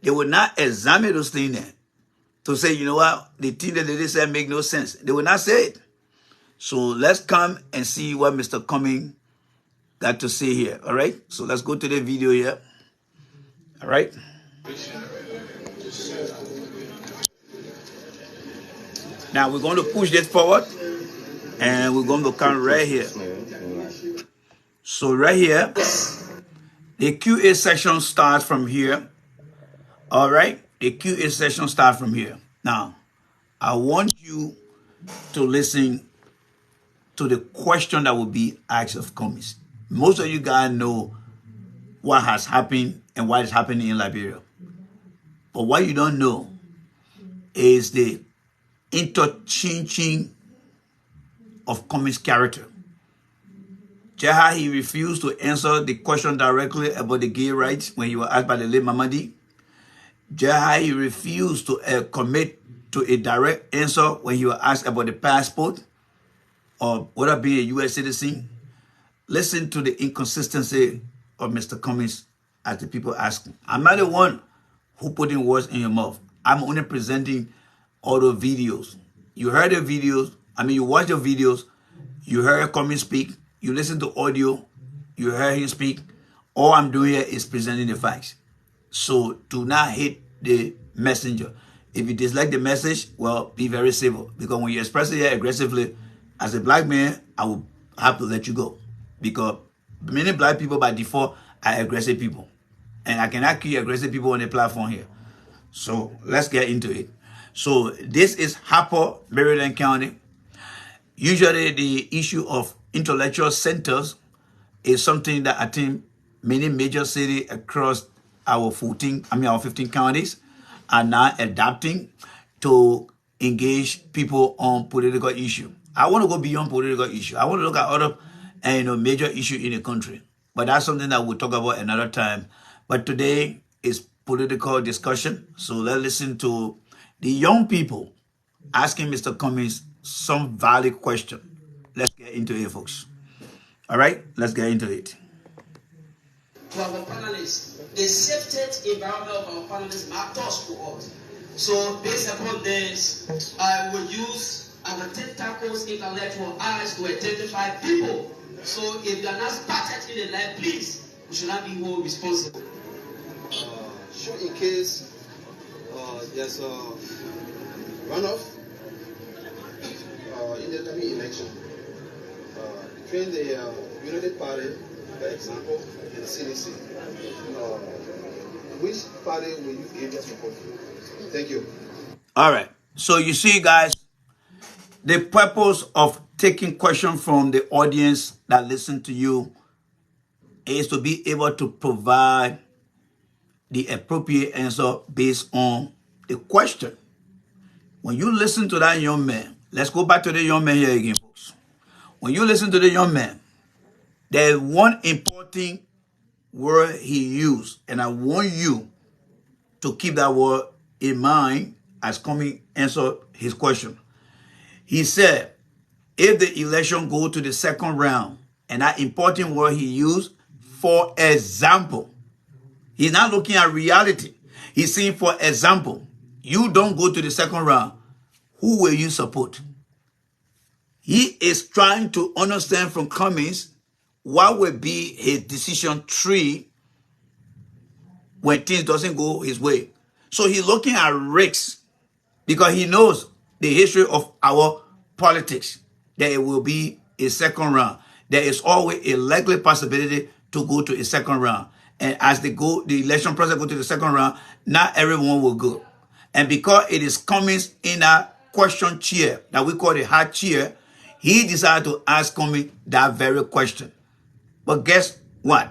Speaker 5: they will not examine those things there to say, you know what, the thing that they said make no sense. They will not say it. So let's come and see what Mr. Cummings got to say here, all right? So let's go to the video here, all right? Now we're going to push this forward and we're going to come right here. So right here, the QA session starts from here. All right, the QA session starts from here. Now, I want you to listen to the question that will be asked of Cummings. Most of you guys know what has happened and what is happening in Liberia. But what you don't know is the interchanging of Cummings' character. Just how he refused to answer the question directly about the gay rights when he was asked by the late Mamadi. Just how he refused to commit to a direct answer when he was asked about the passport or whether being a U.S. citizen. Listen to the inconsistency of Mr. Cummings as the people ask him. I'm not the one who putting words in your mouth. I'm only presenting all the videos. You heard the videos. You watch the videos. You heard Cummings speak. You listen to audio. You heard him speak. All I'm doing here is presenting the facts. So do not hate the messenger. If you dislike the message, well, be very civil. Because when you express it here aggressively, as a black man, I will have to let you go. Because many black people by default are aggressive people. And I cannot keep aggressive people on the platform here. So let's get into it. So this is Harper, Maryland County. Usually the issue of intellectual centers is something that I think many major cities across our 15 counties are now adapting to engage people on political issue. I want to go beyond political issue. I want to look at other major issue in the country. But that's something that we'll talk about another time. But today is political discussion. So let's listen to the young people asking Mr. Cummings some valid question. Let's get into it, folks. All right, let's get into it.
Speaker 1: To our panelists, the safety environment of our panelists matters to us. So based upon this, I will use our tentacles intellectual eyes to identify people. So if you are not started in the life, please, you should not be held responsible.
Speaker 2: Sure, in case there's a runoff in the coming election between the Unity Party, for example, and the CDC, which party will you give your support to? Thank you.
Speaker 5: All right. So you see, guys, the purpose of taking questions from the audience that listen to you is to be able to provide the appropriate answer based on the question. When you listen to that young man, let's go back to the young man here again, folks. When you listen to the young man, there's one important word he used, and I want you to keep that word in mind as Cummings answer his question. He said, if the election go to the second round, and that important word he used, for example, he's not looking at reality. He's saying, for example, you don't go to the second round, who will you support? He is trying to understand from Cummings what will be his decision tree when things doesn't go his way. So he's looking at risks because he knows the history of our politics, that it will be a second round. There is always a likely possibility to go to a second round. And as the election process go to the second round, not everyone will go. And because it is Cummings in a question chair that we call the hot chair, he decided to ask Cummings that very question. But guess what?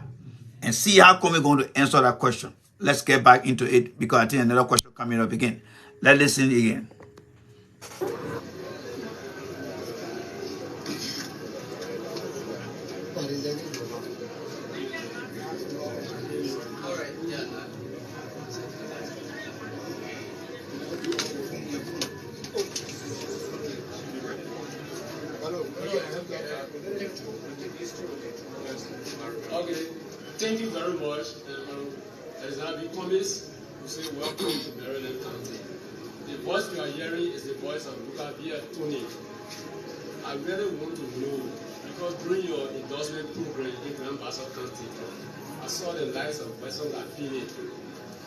Speaker 5: And see how Cummings is going to answer that question. Let's get back into it because I think another question coming up again. Let's listen again.
Speaker 3: Okay, thank you very much. As I be Cummings, we say welcome to Maryland County. The voice we are hearing is the voice of Tony. I really want to know, because during your endorsement program in Grand Bassa County, I saw the lights of Western Lafine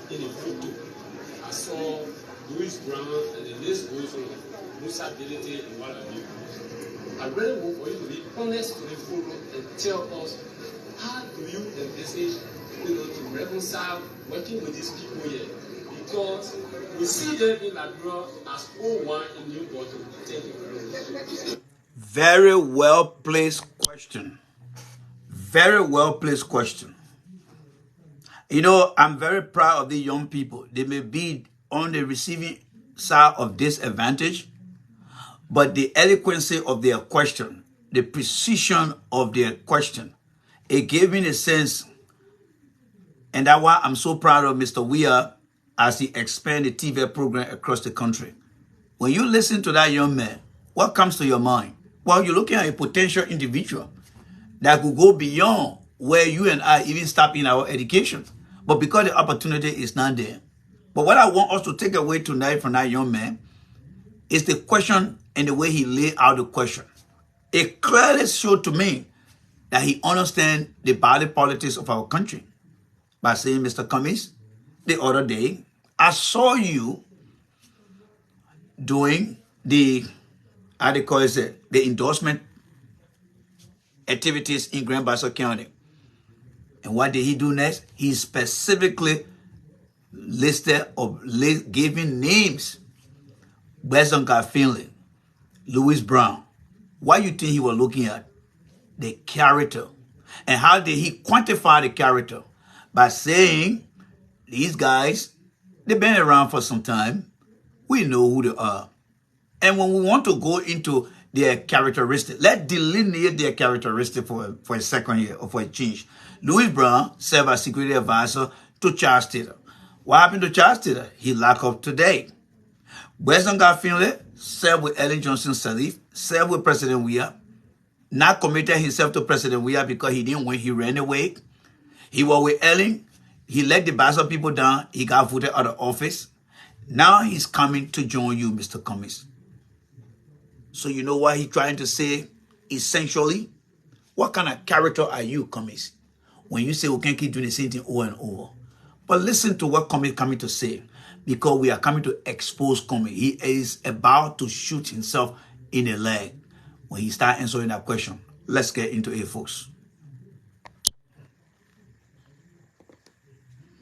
Speaker 3: in the photo. I saw Louis Brown, and the list goes on, Musa Ability and what have you. I really want for you to be honest to the forum and tell us how do you envisage, to reconcile working with these people here? Because we see them in Liberia as O1 in New Bottom. Thank you very much.
Speaker 5: Very well placed question. Very well placed question. You know, I'm very proud of the young people. They may be on the receiving side of disadvantage, but the eloquency of their question, the precision of their question, it gave me a sense, and that's why I'm so proud of Mr. Weir as he expanded the TV program across the country. When you listen to that young man, what comes to your mind? Well, you're looking at a potential individual that could go beyond where you and I even stop in our education. But because the opportunity is not there. But what I want us to take away tonight from that young man is the question and the way he laid out the question. It clearly showed to me that he understands the body politics of our country by saying, Mr. Cummings, the other day, I saw you doing the, how they call it, the endorsement activities in Grand Bassa County. And what did he do next? He specifically listed or giving names. Weston Finley, Louis Brown. What do you think he was looking at? The character. And how did he quantify the character? By saying, these guys, they've been around for some time. We know who they are. And when we want to go into their characteristics, let's delineate their characteristics for a second here or for a change. Louis Brown served as security advisor to Charles Taylor. What happened to Charles Taylor? He locked up today. Weston Finley served with Ellen Johnson Sirleaf, served with President Weir, not committed himself to President Weir because he didn't win, he ran away. He was with Ellen, he let the Bassa people down, he got voted out of office. Now he's coming to join you, Mr. Cummings. So you know what he's trying to say? Essentially, what kind of character are you, Cummings? When you say we can't keep doing the same thing over and over. But listen to what Cummings is coming to say, because we are coming to expose Cummings. He is about to shoot himself in the leg when he starts answering that question. Let's get into it, folks.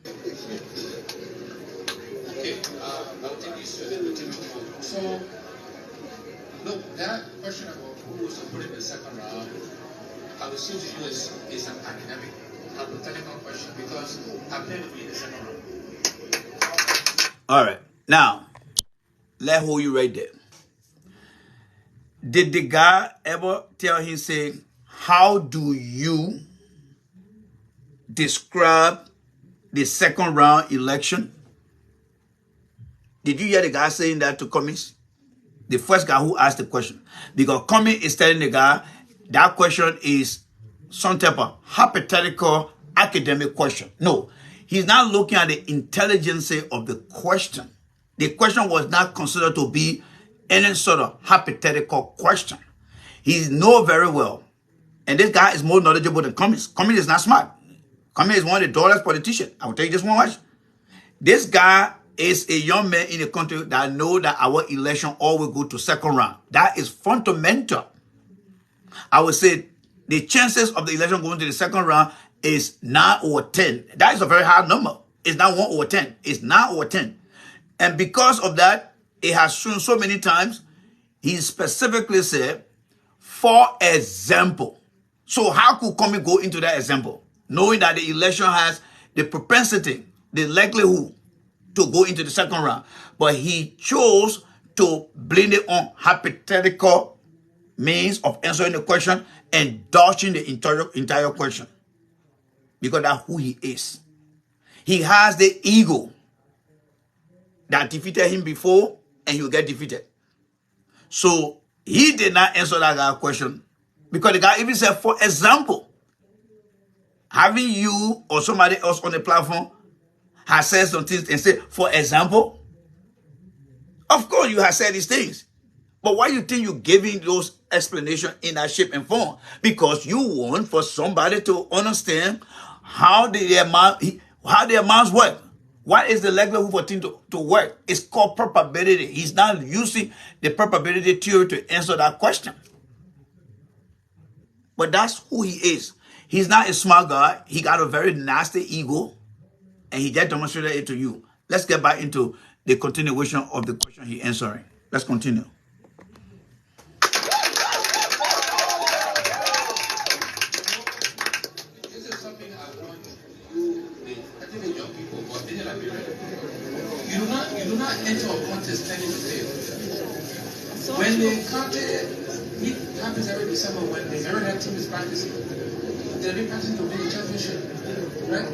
Speaker 4: Okay, I'll take this so, look, that question about who was supported in the second round, I would say to you is an academic, hypothetical question because I'm going to be in the second round.
Speaker 5: All right. Now, let's hold you right there. Did the guy ever tell him, say, how do you describe the second round election? Did you hear the guy saying that to Cummings? The first guy who asked the question. Because Cummings is telling the guy that question is some type of hypothetical academic question. No, he's not looking at the intelligence of the question. The question was not considered to be any sort of hypothetical question. He knows very well. And this guy is more knowledgeable than Cummings. Cummings is not smart. Cummings is one of the dullest politicians. I will tell you this one much. This guy is a young man in the country that know that our election all will go to second round. That is fundamental. I would say the chances of the election going to the second round is 9 over 10. That is a very high number. It's not 1 over 10. It's 9 over 10. And because of that, it has shown so many times, he specifically said, for example. So how could Comey go into that example? Knowing that the election has the propensity, the likelihood to go into the second round. But he chose to blame it on hypothetical means of answering the question and dodging the entire question. Because that's who he is. He has the ego that defeated him before, and he will get defeated. So he did not answer that guy's question, because the guy even said, for example, having you or somebody else on the platform has said some things and said, for example, of course you have said these things. But why you think you're giving those explanations in that shape and form? Because you want for somebody to understand how their minds work. What is the likelihood for things to work? It's called probability. He's not using the probability theory to answer that question. But that's who he is. He's not a smart guy. He got a very nasty ego, and he just demonstrated it to you. Let's get back into the continuation of the question he's answering. Let's continue.
Speaker 4: This is something I want you, I think the young people, but many Liberians, you do not enter a contest planning to fail. When the contest, it happens every December when the Maryland team is practicing. They'll be practicing to win the championship, right?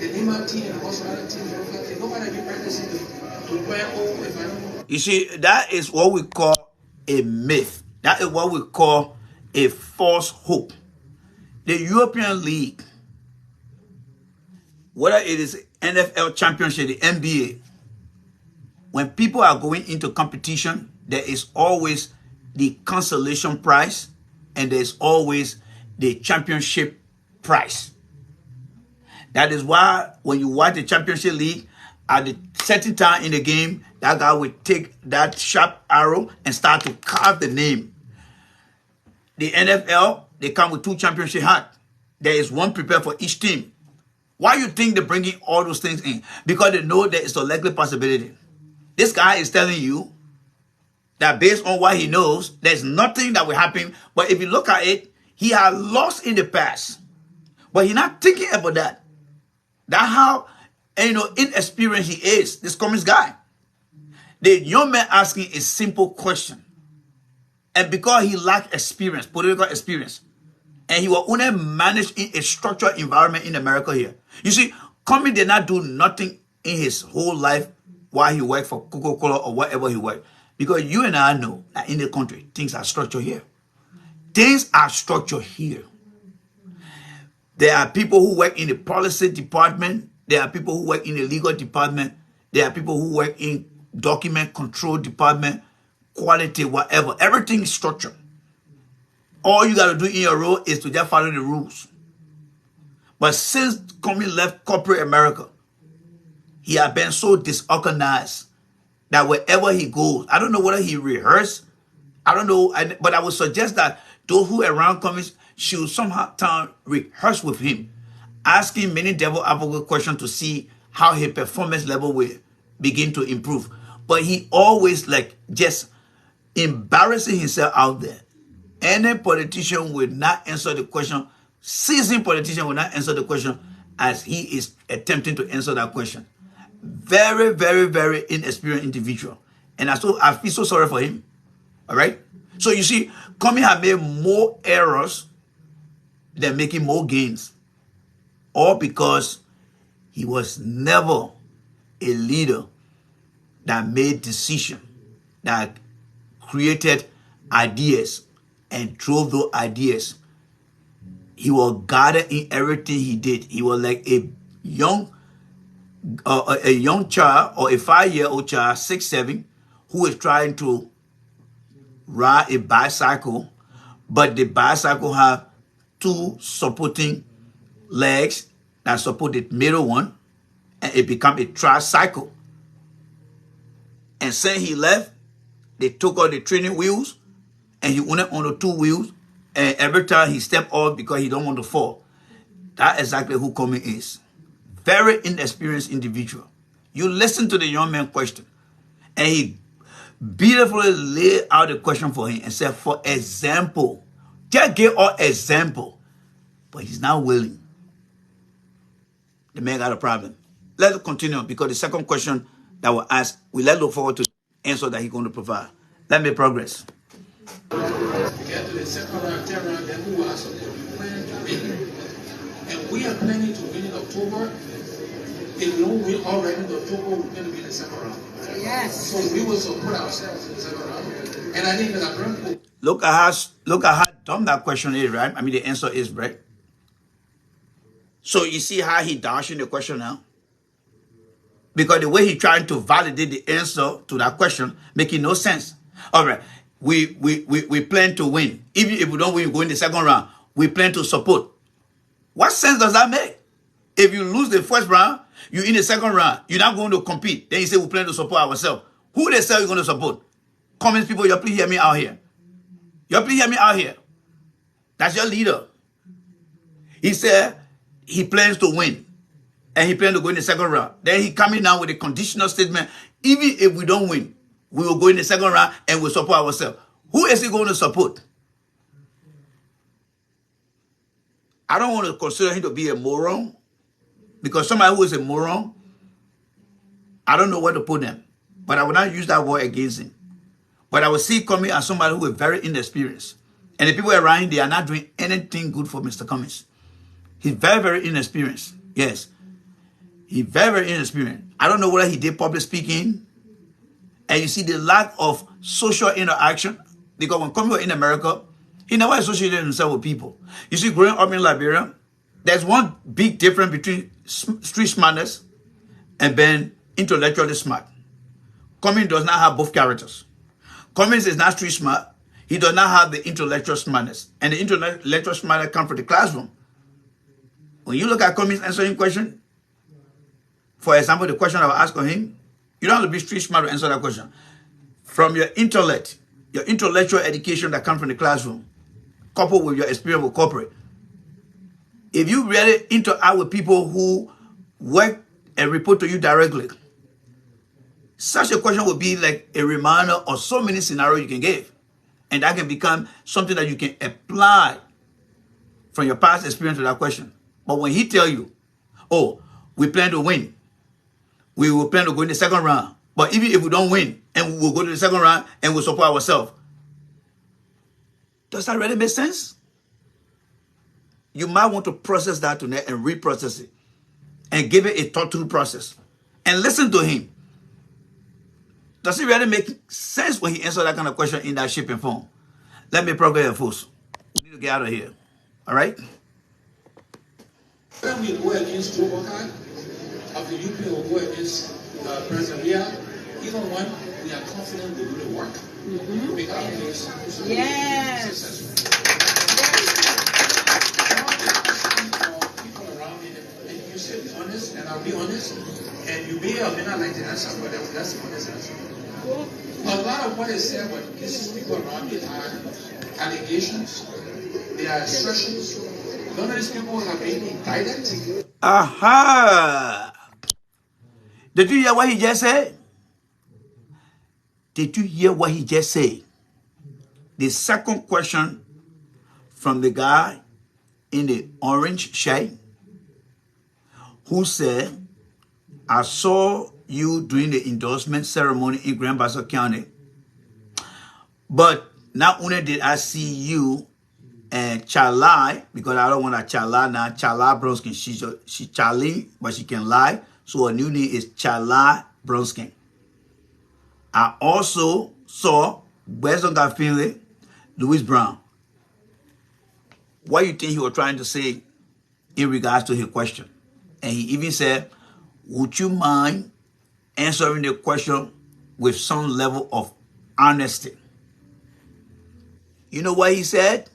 Speaker 4: The Lima team and also other teams, nobody be practicing to win. Oh, if I don't know.
Speaker 5: You see, that is what we call a myth. That is what we call a false hope. The European League, whether it is NFL championship, the NBA, when people are going into competition, there is always the consolation prize and there's always the championship prize. That is why when you watch the championship league, at the certain time in the game, that guy will take that sharp arrow and start to carve the name. The NFL, they come with 2 championship hats. There is one prepared for each team. Why you think they're bringing all those things in? Because they know there is a likely possibility. This guy is telling you that based on what he knows, there's nothing that will happen. But if you look at it, he has lost in the past. But he's not thinking about that. That's how, inexperienced he is, this communist guy. The young man asking a simple question. And because he lacked experience, political experience, and he was only managed in a structured environment in America here. You see, Comey did not do nothing in his whole life while he worked for Coca-Cola or whatever he worked. Because you and I know that in the country, things are structured here. Things are structured here. There are people who work in the policy department. There are people who work in the legal department. There are people who work in document control department, quality, whatever. Everything is structured. All you got to do in your role is to just follow the rules. But since Comey left corporate America, he has been so disorganized that wherever he goes, I don't know whether he rehearsed, I don't know, but I would suggest that those who are around Comey should somehow rehearse with him, asking many devil advocate questions to see how his performance level will begin to improve. But he always just embarrassing himself out there. Any politician will not answer the question. Seasoned politician will not answer the question as he is attempting to answer that question. Very, very, very inexperienced individual. And I feel so sorry for him. All right? So you see, Comey had made more errors than making more gains. All because he was never a leader that made decisions, that created ideas and drove those ideas. He was guided in everything he did. He was like a young child or a 5-year-old child, 6, 7, who is trying to ride a bicycle, but the bicycle have 2 supporting legs that support the middle one, and it becomes a tricycle. And since he left, they took out the training wheels and he went on the 2 wheels. And every time he stepped off because he don't want to fall. That's exactly who Comey is. Very inexperienced individual. You listen to the young man question. And he beautifully laid out the question for him and said, for example. Just give an example. But he's not willing. The man got a problem. Let's continue because the second question that was asked, we let's look forward to the answer that he's going to provide. Let me progress.
Speaker 4: We get to the second round, third round, then who asked us, we plan to win. And we are planning to win in October. If we don't win already in October, we're going to be in the second round. Yes. So we will support ourselves in the second round. And I think that I'm very cool.
Speaker 5: Look at how dumb that question is, right? I mean, the answer is, right? So you see how he dodging the question now? Because the way he trying to validate the answer to that question making no sense. All right, we plan to win. Even if we don't win, we go in the second round. We plan to support. What sense does that make? If you lose the first round, you're in the second round. You're not going to compete. Then you say we plan to support ourselves. Who they say you're going to support? Comments people, you please hear me out here. You please hear me out here. That's your leader. He said he plans to win. And he plans to go in the second round. Then he coming down with a conditional statement. Even if we don't win, we will go in the second round and we'll support ourselves. Who is he going to support? I don't want to consider him to be a moron. Because somebody who is a moron, I don't know where to put them. But I will not use that word against him. But I will see coming as somebody who is very inexperienced. And the people around him, they are not doing anything good for Mr. Cummings. He's very, very inexperienced. Yes. He's very, very inexperienced. I don't know whether he did public speaking. And you see the lack of social interaction. Because when Cummings was in America, he never associated himself with people. You see, growing up in Liberia, there's one big difference between street smartness and being intellectually smart. Cummings does not have both characters. Cummings is not street smart. He does not have the intellectual smartness. And the intellectual smartness comes from the classroom. When you look at Cummings answering question, for example, the question I will ask of him, you don't have to be street smart to answer that question. From your intellect, your intellectual education that comes from the classroom, coupled with your experience with corporate, if you really interact with people who work and report to you directly, such a question would be like a reminder of so many scenarios you can give. And that can become something that you can apply from your past experience to that question. But when he tell you, oh, we plan to win, we will plan to go in the second round, but even if we don't win, and we will go to the second round and we'll support ourselves, does that really make sense? You might want to process that tonight and reprocess it and give it a thought-through process and listen to him. Does it really make sense when he answers that kind of question in that shape and form? Let me progress your force. We need to get out of here. All right?
Speaker 4: When we go against Joe Buckeye, of the UP will go against President Leah, even when we are confident we do the work, we make our case successful. People around me, and you say be honest, and I'll be honest, and you may or may not like the answer, but that's the honest answer. A lot of what is said by these people around me are allegations, they are assertions. None of these people have been indicted.
Speaker 5: Aha! Did you hear what he just said? Did you hear what he just said? The second question from the guy in the orange shirt who said, I saw you during the endorsement ceremony in Grand Bassa County, but not only did I see you and Chalai, because I don't want to Chala now, Chala Bronskin. She Charlie, but she can lie. So her new name is Chala Bronskin. I also saw Weston Finley, Louis Brown. What do you think he was trying to say in regards to his question? And he even said, would you mind answering the question with some level of honesty? You know what he said?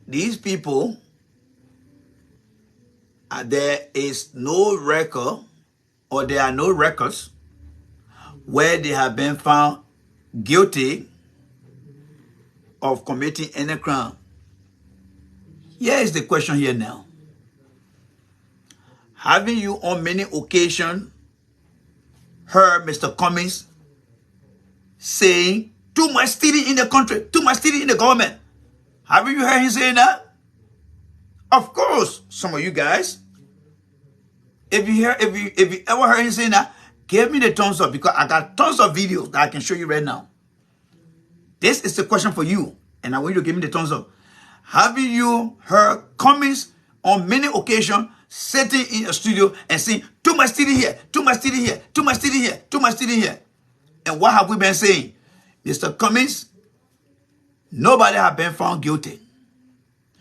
Speaker 5: These people, there is no record or there are no records where they have been found guilty of committing any crime. Here is the question here now. Having you on many occasions heard Mr. Cummings saying too much stealing in the country, too much stealing in the government? Haven't you heard him saying that? Of course, some of you guys. If you ever heard him saying that, give me the thumbs up, because I got tons of videos that I can show you right now. This is the question for you, and I want you to give me the thumbs up. Have you heard Cummings on many occasions sitting in a studio and saying, too much stealing here, too much stealing here, too much stealing here, too much stealing here? And what have we been saying? Mr. Cummings, nobody has been found guilty.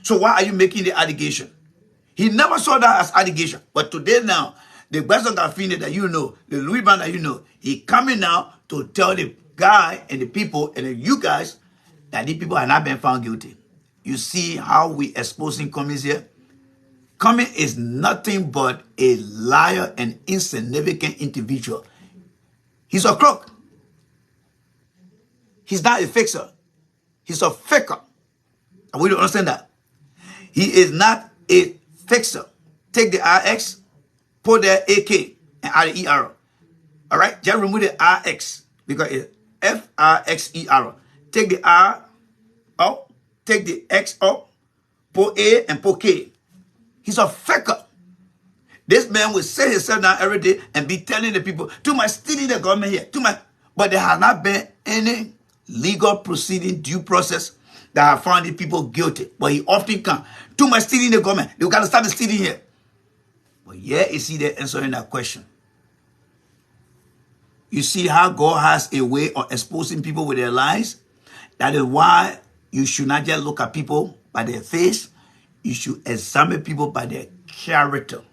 Speaker 5: So why are you making the allegation? He never saw that as allegation. But today now, the Western Garfine that you know, the Louis Band that you know, he coming now to tell the guy and the people and you guys that these people have not been found guilty. You see how we exposing Cummings here? Cummings is nothing but a liar and insignificant individual. He's a crook. He's not a fixer. He's a faker. And we don't understand that. He is not a fixer. Take the RX, put the AK, and add the ER. All right? Just remove the RX because it's FRXER. Take the R out, take the X out, put A and put K. He's a faker. This man will sit himself down every day and be telling the people, too much stealing the government here, too much. But there has not been any legal proceeding, due process that have found the people guilty. But he often comes. Too much stealing the government. They got to start stealing here. But yeah, you see the answer in that question. You see how God has a way of exposing people with their lies? That is why you should not just look at people by their face. You should examine people by their character.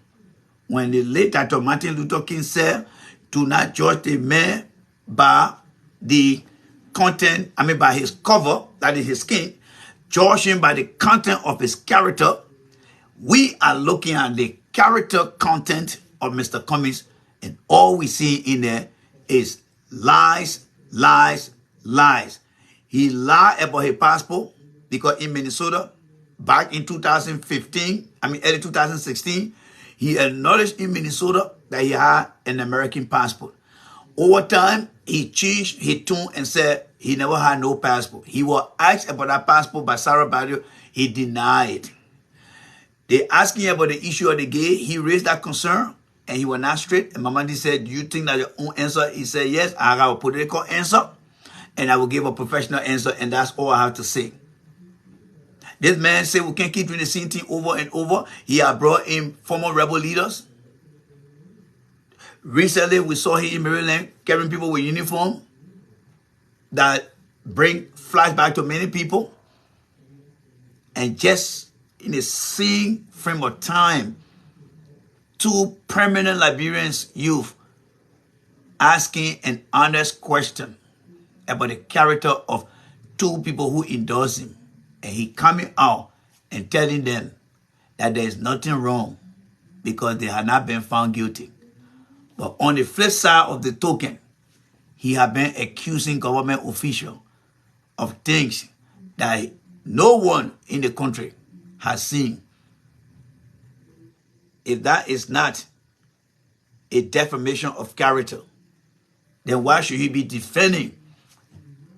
Speaker 5: When the late Dr. Martin Luther King said, do not judge the man by the content, by his cover, that is his skin, judge him by the content of his character. We are looking at the character content of Mr. Cummings, and all we see in there is lies, lies, lies. He lied about his passport because in Minnesota, back in 2015, early 2016, he acknowledged in Minnesota that he had an American passport. Over time, he changed his tune and said he never had no passport. He was asked about that passport by Sarah Badio. He denied. They asked him about the issue of the gay. He raised that concern and he was not straight. And Mamadi said, do you think that your own answer? He said, yes, I have a political answer and I will give a professional answer, and that's all I have to say. This man said we can't keep doing the same thing over and over. He had brought in former rebel leaders. Recently, we saw him in Maryland carrying people with uniform that bring flashback to many people. And just in the same frame of time, 2 permanent Liberians youth asking an honest question about the character of 2 people who endorsed him. And he coming out and telling them that there is nothing wrong because they have not been found guilty. But on the flip side of the token, he had been accusing government officials of things that no one in the country has seen. If that is not a defamation of character, then why should he be defending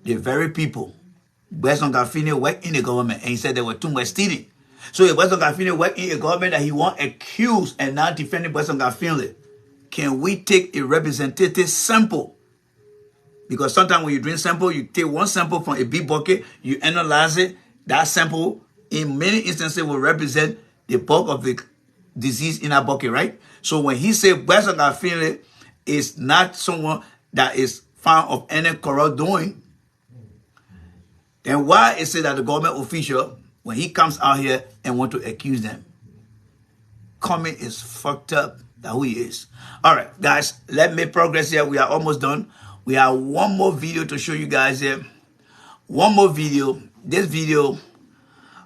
Speaker 5: the very people Western Garfine worked in the government, and he said there were too much stealing? So if Western Garfine worked in a government that he won't accuse and not defending Western Garfine, can we take a representative sample? Because sometimes when you drink sample, you take one sample from a big bucket, you analyze it. That sample, in many instances, will represent the bulk of the disease in that bucket, right? So when he said Western Garfine is not someone that is found of any corrupt doing, then why is it that the government official, when he comes out here and want to accuse them? Cummings is fucked up that who he is. All right, guys, let's make progress here. We are almost done. We have one more video to show you guys here. One more video. This video,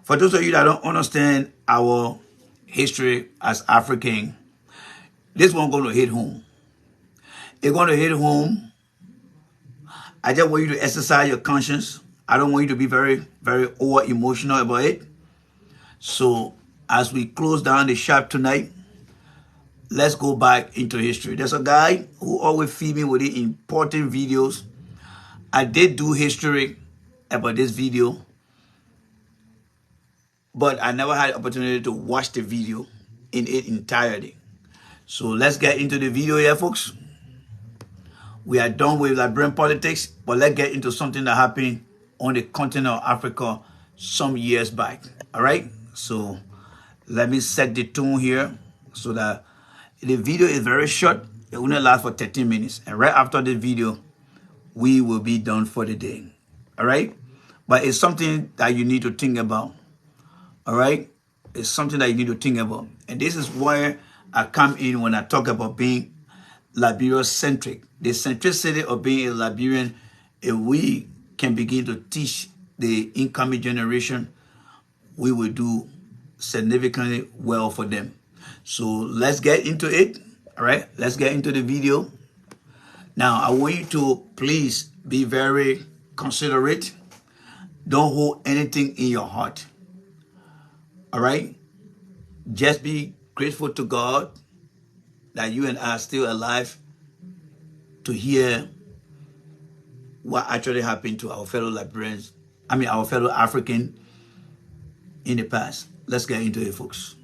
Speaker 5: for those of you that don't understand our history as African, this one going to hit home. it's going to hit home. I just want you to exercise your conscience. I don't want you to be very, very over emotional about it. So as we close down the shop tonight, let's go back into history. There's a guy who always feed me with the important videos. I did do history about this video, but I never had the opportunity to watch the video in its entirety. So let's get into the video here, folks. We are done with Liberian politics, but let's get into something that happened on the continent of Africa some years back. All right? So let me set the tone here so that the video is very short. It only lasts for 13 minutes. And right after the video, we will be done for the day. All right? But it's something that you need to think about. All right? It's something that you need to think about. And this is where I come in when I talk about being Liberia-centric. The centricity of being a Liberian, if we can begin to teach the incoming generation, we will do significantly well for them. So let's get into it. All right, let's get into the video. Now, I want you to please be very considerate. Don't hold anything in your heart. All right, just be grateful to God that you and I are still alive to hear what actually happened to our fellow Liberians, our fellow African in the past. Let's get into it, folks.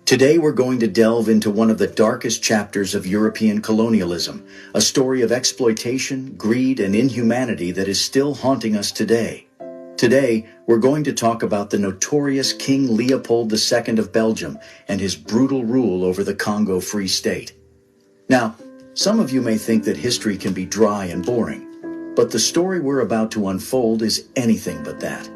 Speaker 6: Today we're going to delve into one of the darkest chapters of European colonialism, a story of exploitation, greed, and inhumanity that is still haunting us today. Today, we're going to talk about the notorious King Leopold II of Belgium and his brutal rule over the Congo Free State. Now, some of you may think that history can be dry and boring, but the story we're about to unfold is anything but that.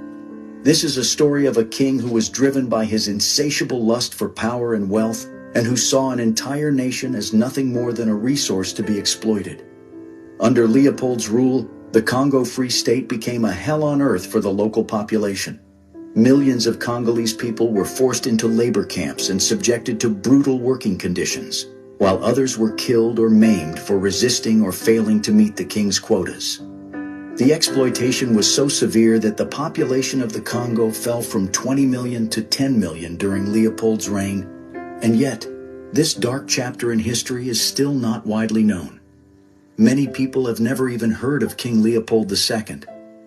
Speaker 6: This is a story of a king who was driven by his insatiable lust for power and wealth, and who saw an entire nation as nothing more than a resource to be exploited. Under Leopold's rule, the Congo Free State became a hell on earth for the local population. Millions of Congolese people were forced into labor camps and subjected to brutal working conditions, while others were killed or maimed for resisting or failing to meet the king's quotas. The exploitation was so severe that the population of the Congo fell from 20 million to 10 million during Leopold's reign, and yet, this dark chapter in history is still not widely known. Many people have never even heard of King Leopold II,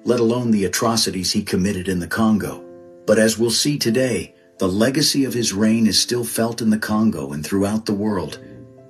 Speaker 6: let alone the atrocities he committed in the Congo. But as we'll see today, the legacy of his reign is still felt in the Congo and throughout the world.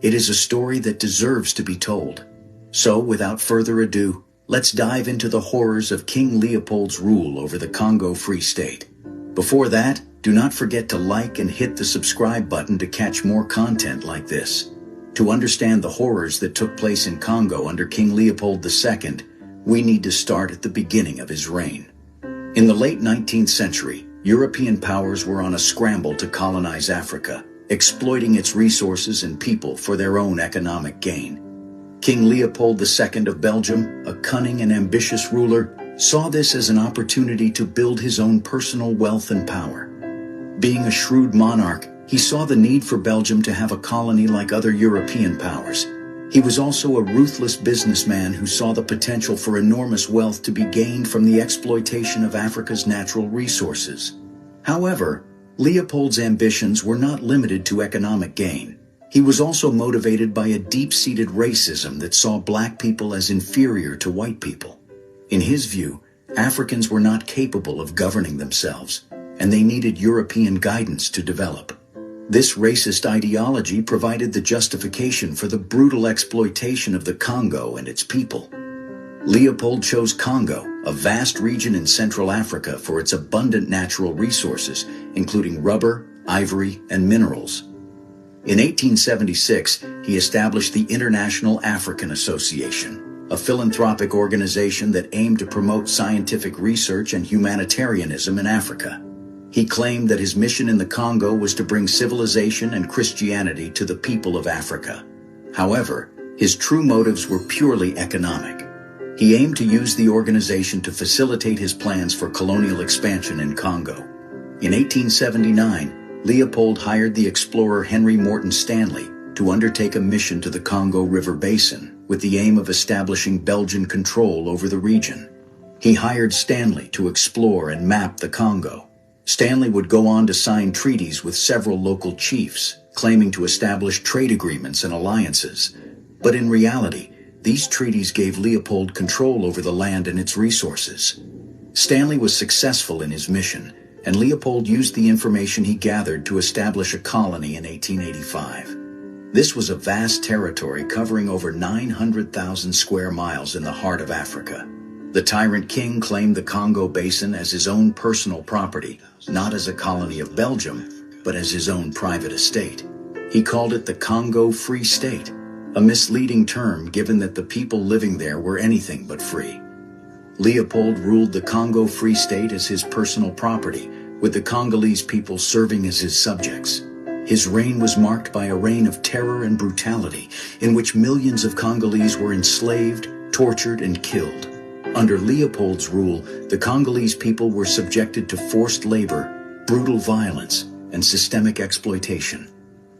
Speaker 6: It is a story that deserves to be told. So, without further ado, let's dive into the horrors of King Leopold's rule over the Congo Free State. Before that, do not forget to like and hit the subscribe button to catch more content like this. To understand the horrors that took place in Congo under King Leopold II, we need to start at the beginning of his reign. In the late 19th century, European powers were on a scramble to colonize Africa, exploiting its resources and people for their own economic gain. King Leopold II of Belgium, a cunning and ambitious ruler, saw this as an opportunity to build his own personal wealth and power. Being a shrewd monarch, he saw the need for Belgium to have a colony like other European powers. He was also a ruthless businessman who saw the potential for enormous wealth to be gained from the exploitation of Africa's natural resources. However, Leopold's ambitions were not limited to economic gain. He was also motivated by a deep-seated racism that saw black people as inferior to white people. In his view, Africans were not capable of governing themselves, and they needed European guidance to develop. This racist ideology provided the justification for the brutal exploitation of the Congo and its people. Leopold chose Congo, a vast region in Central Africa, for its abundant natural resources, including rubber, ivory, and minerals. In 1876, he established the International African Association, a philanthropic organization that aimed to promote scientific research and humanitarianism in Africa. He claimed that his mission in the Congo was to bring civilization and Christianity to the people of Africa. However, his true motives were purely economic. He aimed to use the organization to facilitate his plans for colonial expansion in Congo. In 1879, Leopold hired the explorer Henry Morton Stanley to undertake a mission to the Congo River Basin with the aim of establishing Belgian control over the region. He hired Stanley to explore and map the Congo. Stanley would go on to sign treaties with several local chiefs, claiming to establish trade agreements and alliances. But in reality, these treaties gave Leopold control over the land and its resources. Stanley was successful in his mission, and Leopold used the information he gathered to establish a colony in 1885. This was a vast territory covering over 900,000 square miles in the heart of Africa. The tyrant king claimed the Congo Basin as his own personal property, not as a colony of Belgium, but as his own private estate. He called it the Congo Free State, a misleading term given that the people living there were anything but free. Leopold ruled the Congo Free State as his personal property, with the Congolese people serving as his subjects. His reign was marked by a reign of terror and brutality, in which millions of Congolese were enslaved, tortured, and killed. Under Leopold's rule, the Congolese people were subjected to forced labor, brutal violence, and systemic exploitation.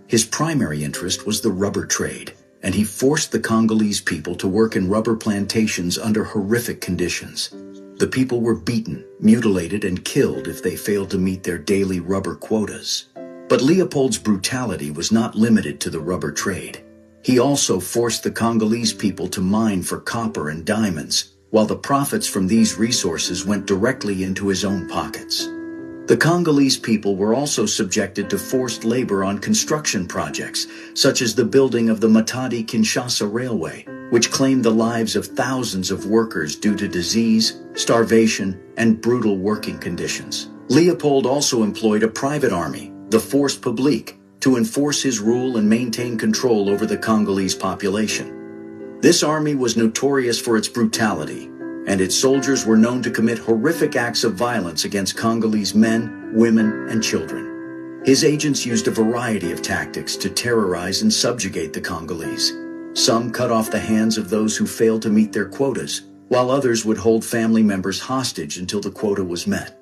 Speaker 6: His primary interest was the rubber trade, and he forced the Congolese people to work in rubber plantations under horrific conditions. The people were beaten, mutilated, and killed if they failed to meet their daily rubber quotas. But Leopold's brutality was not limited to the rubber trade. He also forced the Congolese people to mine for copper and diamonds, while the profits from these resources went directly into his own pockets. The Congolese people were also subjected to forced labor on construction projects, such as the building of the Matadi-Kinshasa Railway, which claimed the lives of thousands of workers due to disease, starvation, and brutal working conditions. Leopold also employed a private army, the Force Publique, to enforce his rule and maintain control over the Congolese population. This army was notorious for its brutality, and its soldiers were known to commit horrific acts of violence against Congolese men, women, and children. His agents used a variety of tactics to terrorize and subjugate the Congolese. Some cut off the hands of those who failed to meet their quotas, while others would hold family members hostage until the quota was met.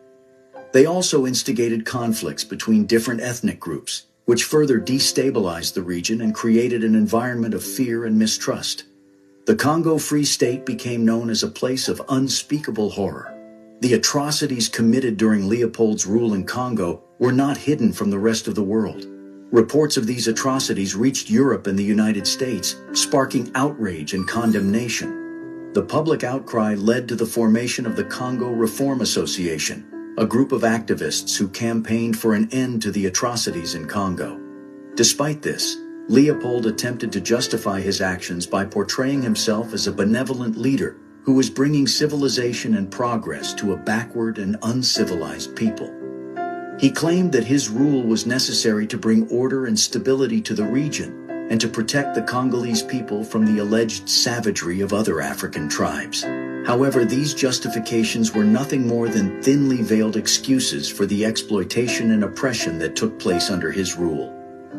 Speaker 6: They also instigated conflicts between different ethnic groups, which further destabilized the region and created an environment of fear and mistrust. The Congo Free State became known as a place of unspeakable horror. The atrocities committed during Leopold's rule in Congo were not hidden from the rest of the world. Reports of these atrocities reached Europe and the United States, sparking outrage and condemnation. The public outcry led to the formation of the Congo Reform Association, a group of activists who campaigned for an end to the atrocities in Congo. Despite this, Leopold attempted to justify his actions by portraying himself as a benevolent leader who was bringing civilization and progress to a backward and uncivilized people. He claimed that his rule was necessary to bring order and stability to the region and to protect the Congolese people from the alleged savagery of other African tribes. However, these justifications were nothing more than thinly veiled excuses for the exploitation and oppression that took place under his rule.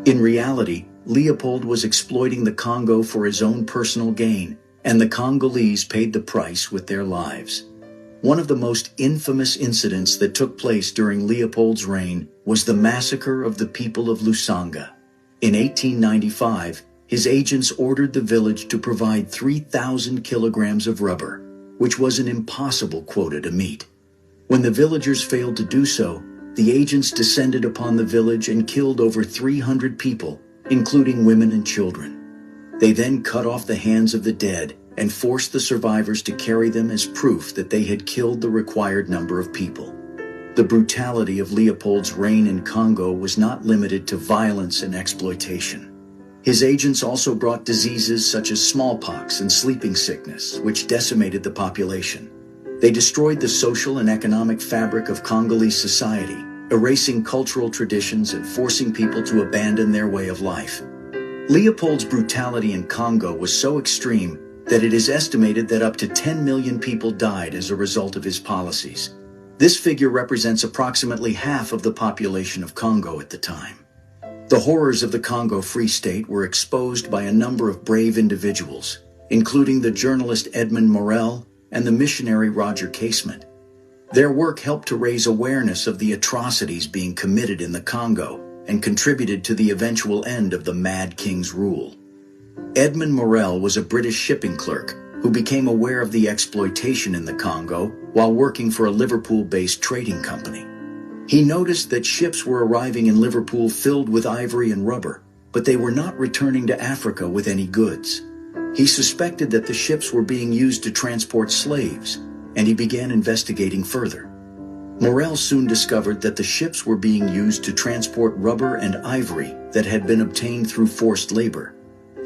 Speaker 6: In reality, Leopold was exploiting the Congo for his own personal gain, and the Congolese paid the price with their lives. One of the most infamous incidents that took place during Leopold's reign was the massacre of the people of Lusanga. In 1895, his agents ordered the village to provide 3,000 kilograms of rubber, which was an impossible quota to meet. When the villagers failed to do so, the agents descended upon the village and killed over 300 people, including women and children. They then cut off the hands of the dead and forced the survivors to carry them as proof that they had killed the required number of people. The brutality of Leopold's reign in Congo was not limited to violence and exploitation. His agents also brought diseases such as smallpox and sleeping sickness, which decimated the population. They destroyed the social and economic fabric of Congolese society, erasing cultural traditions and forcing people to abandon their way of life. Leopold's brutality in Congo was so extreme that it is estimated that up to 10 million people died as a result of his policies. This figure represents approximately half of the population of Congo at the time. The horrors of the Congo Free State were exposed by a number of brave individuals, including the journalist Edmund Morel and the missionary Roger Casement. Their work helped to raise awareness of the atrocities being committed in the Congo and contributed to the eventual end of the Mad King's rule. Edmund Morel was a British shipping clerk who became aware of the exploitation in the Congo while working for a Liverpool-based trading company. He noticed that ships were arriving in Liverpool filled with ivory and rubber, but they were not returning to Africa with any goods. He suspected that the ships were being used to transport slaves, and he began investigating further. Morel soon discovered that the ships were being used to transport rubber and ivory that had been obtained through forced labor.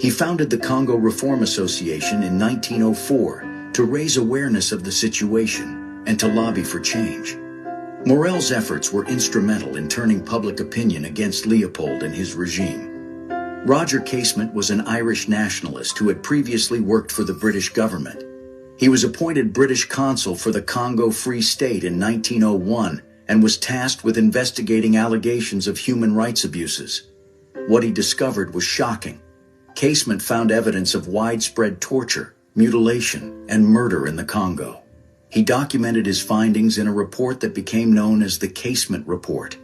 Speaker 6: He founded the Congo Reform Association in 1904 to raise awareness of the situation and to lobby for change. Morel's efforts were instrumental in turning public opinion against Leopold and his regime. Roger Casement was an Irish nationalist who had previously worked for the British government. He was appointed British consul for the Congo Free State in 1901 and was tasked with investigating allegations of human rights abuses. What he discovered was shocking. Casement found evidence of widespread torture, mutilation, and murder in the Congo. He documented his findings in a report that became known as the Casement Report.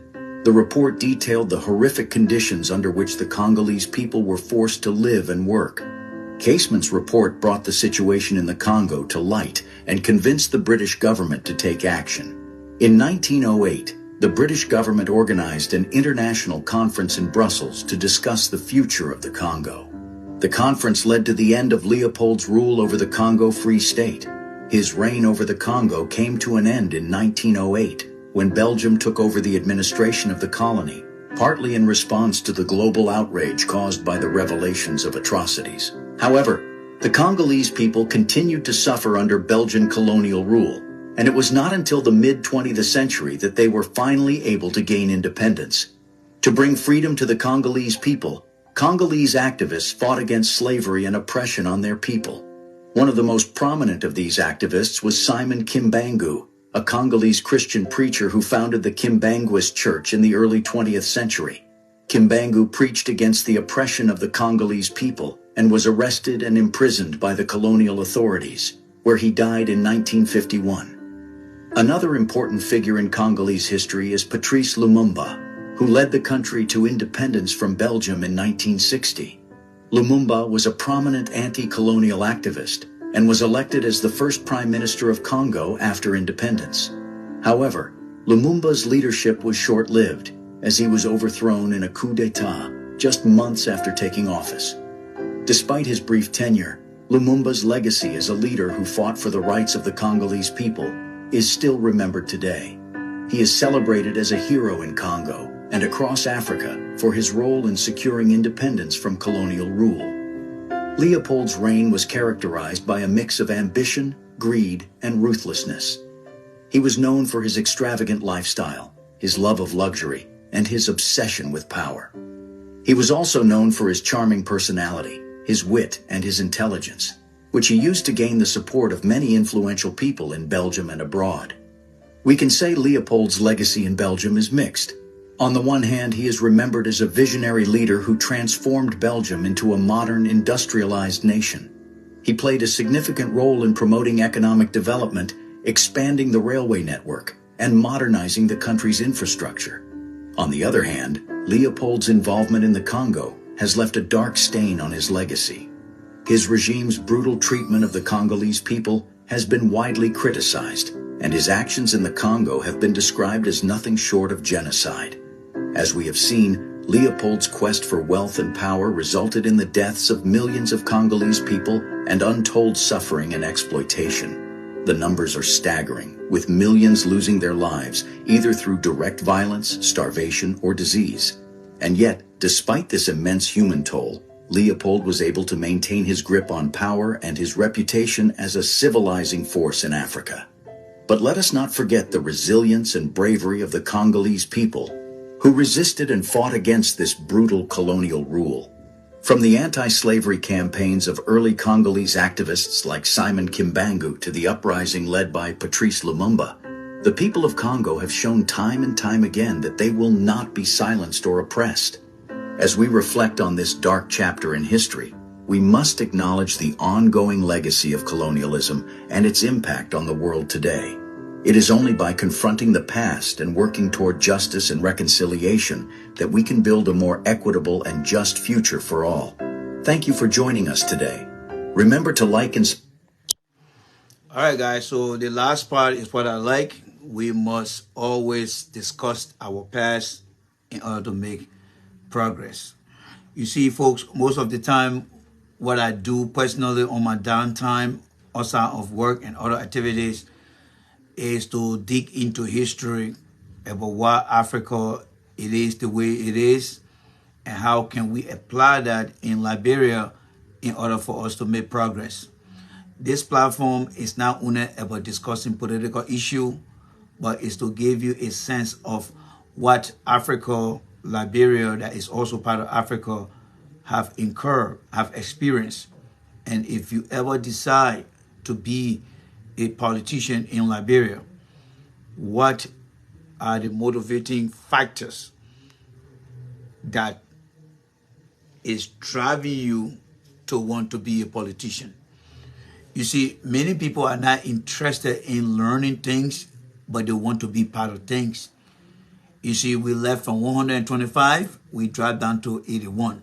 Speaker 6: The report detailed the horrific conditions under which the Congolese people were forced to live and work. Casement's report brought the situation in the Congo to light and convinced the British government to take action. In 1908, the British government organized an international conference in Brussels to discuss the future of the Congo. The conference led to the end of Leopold's rule over the Congo Free State. His reign over the Congo came to an end in 1908, when Belgium took over the administration of the colony, partly in response to the global outrage caused by the revelations of atrocities. However, the Congolese people continued to suffer under Belgian colonial rule, and it was not until the mid-20th century that they were finally able to gain independence. To bring freedom to the Congolese people, Congolese activists fought against slavery and oppression on their people. One of the most prominent of these activists was Simon Kimbangu, a Congolese Christian preacher who founded the Kimbanguist Church in the early 20th century. Kimbangu preached against the oppression of the Congolese people and was arrested and imprisoned by the colonial authorities, where he died in 1951. Another important figure in Congolese history is Patrice Lumumba, who led the country to independence from Belgium in 1960. Lumumba was a prominent anti-colonial activist and was elected as the first prime minister of Congo after independence. However, Lumumba's leadership was short-lived, as he was overthrown in a coup d'etat just months after taking office. Despite his brief tenure, Lumumba's legacy as a leader who fought for the rights of the Congolese people is still remembered today. He is celebrated as a hero in Congo and across Africa for his role in securing independence from colonial rule. Leopold's reign was characterized by a mix of ambition, greed, and ruthlessness. He was known for his extravagant lifestyle, his love of luxury, and his obsession with power. He was also known for his charming personality, his wit, and his intelligence, which he used to gain the support of many influential people in Belgium and abroad. We can say Leopold's legacy in Belgium is mixed. On the one hand, he is remembered as a visionary leader who transformed Belgium into a modern, industrialized nation. He played a significant role in promoting economic development, expanding the railway network, and modernizing the country's infrastructure. On the other hand, Leopold's involvement in the Congo has left a dark stain on his legacy. His regime's brutal treatment of the Congolese people has been widely criticized, and his actions in the Congo have been described as nothing short of genocide. As we have seen, Leopold's quest for wealth and power resulted in the deaths of millions of Congolese people and untold suffering and exploitation. The numbers are staggering, with millions losing their lives, either through direct violence, starvation, or disease. And yet, despite this immense human toll, Leopold was able to maintain his grip on power and his reputation as a civilizing force in Africa. But let us not forget the resilience and bravery of the Congolese people, who resisted and fought against this brutal colonial rule. From the anti-slavery campaigns of early Congolese activists like Simon Kimbangu to the uprising led by Patrice Lumumba, the people of Congo have shown time and time again that they will not be silenced or oppressed. As we reflect on this dark chapter in history, we must acknowledge the ongoing legacy of colonialism and its impact on the world today. It is only by confronting the past and working toward justice and reconciliation that we can build a more equitable and just future for all. Thank you for joining us today. Remember to like and...
Speaker 5: All right, guys. So the last part is what I like. We must always discuss our past in order to make progress. You see, folks, most of the time, what I do personally on my downtime, outside of work and other activities, is to dig into history about why Africa it is the way it is, and how can we apply that in Liberia in order for us to make progress. This platform is not only about discussing political issue, but is to give you a sense of what Africa, Liberia, that is also part of Africa, have incurred, have experienced. And if you ever decide to be a politician in Liberia, what are the motivating factors that is driving you to want to be a politician? You see, many people are not interested in learning things, but they want to be part of things. You see, we left from 125, we dropped down to 81.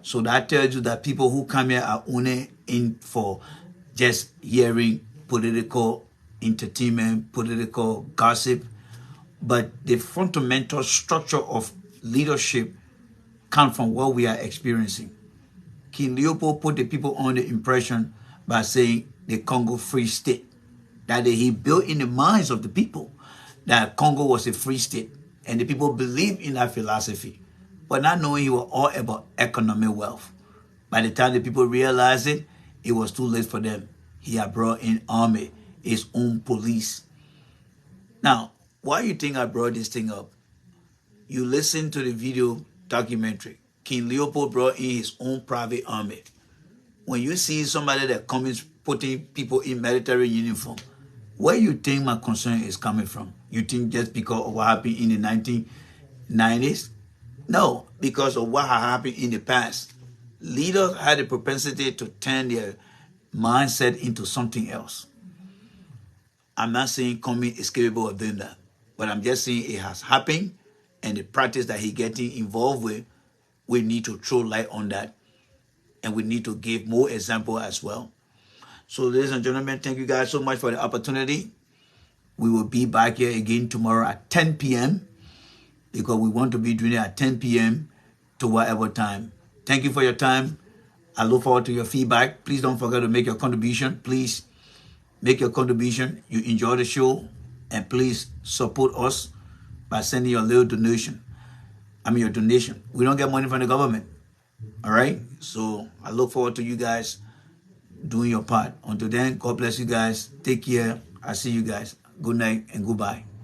Speaker 5: So that tells you that people who come here are only in for just hearing political entertainment, political gossip. But the fundamental structure of leadership comes from what we are experiencing. King Leopold put the people on the impression by saying the Congo Free State, that he built in the minds of the people that Congo was a free state, and the people believed in that philosophy, but not knowing it was all about economic wealth. By the time the people realized it, it was too late for them. He had brought in army, his own police. Now, why do you think I brought this thing up? You listen to the video documentary. King Leopold brought in his own private army. When you see somebody that comes putting people in military uniform, where you think my concern is coming from? You think just because of what happened in the 1990s? No, because of what had happened in the past. Leaders had a propensity to turn their mindset into something else. I'm not saying Comey is capable of doing that, but I'm just saying it has happened, and the practice that he's getting involved with, we need to throw light on that, and we need to give more example as well. So, ladies and gentlemen, thank you guys so much for the opportunity. We will be back here again tomorrow at 10 p.m. because we want to be doing it at 10 p.m. to whatever time. Thank you for your time. I look forward to your feedback. Please don't forget to make your contribution. Please make your contribution. You enjoy the show, and please support us by sending your little donation. Your donation. We don't get money from the government. All right? So I look forward to you guys doing your part. Until then, God bless you guys. Take care. I see you guys. Good night and goodbye.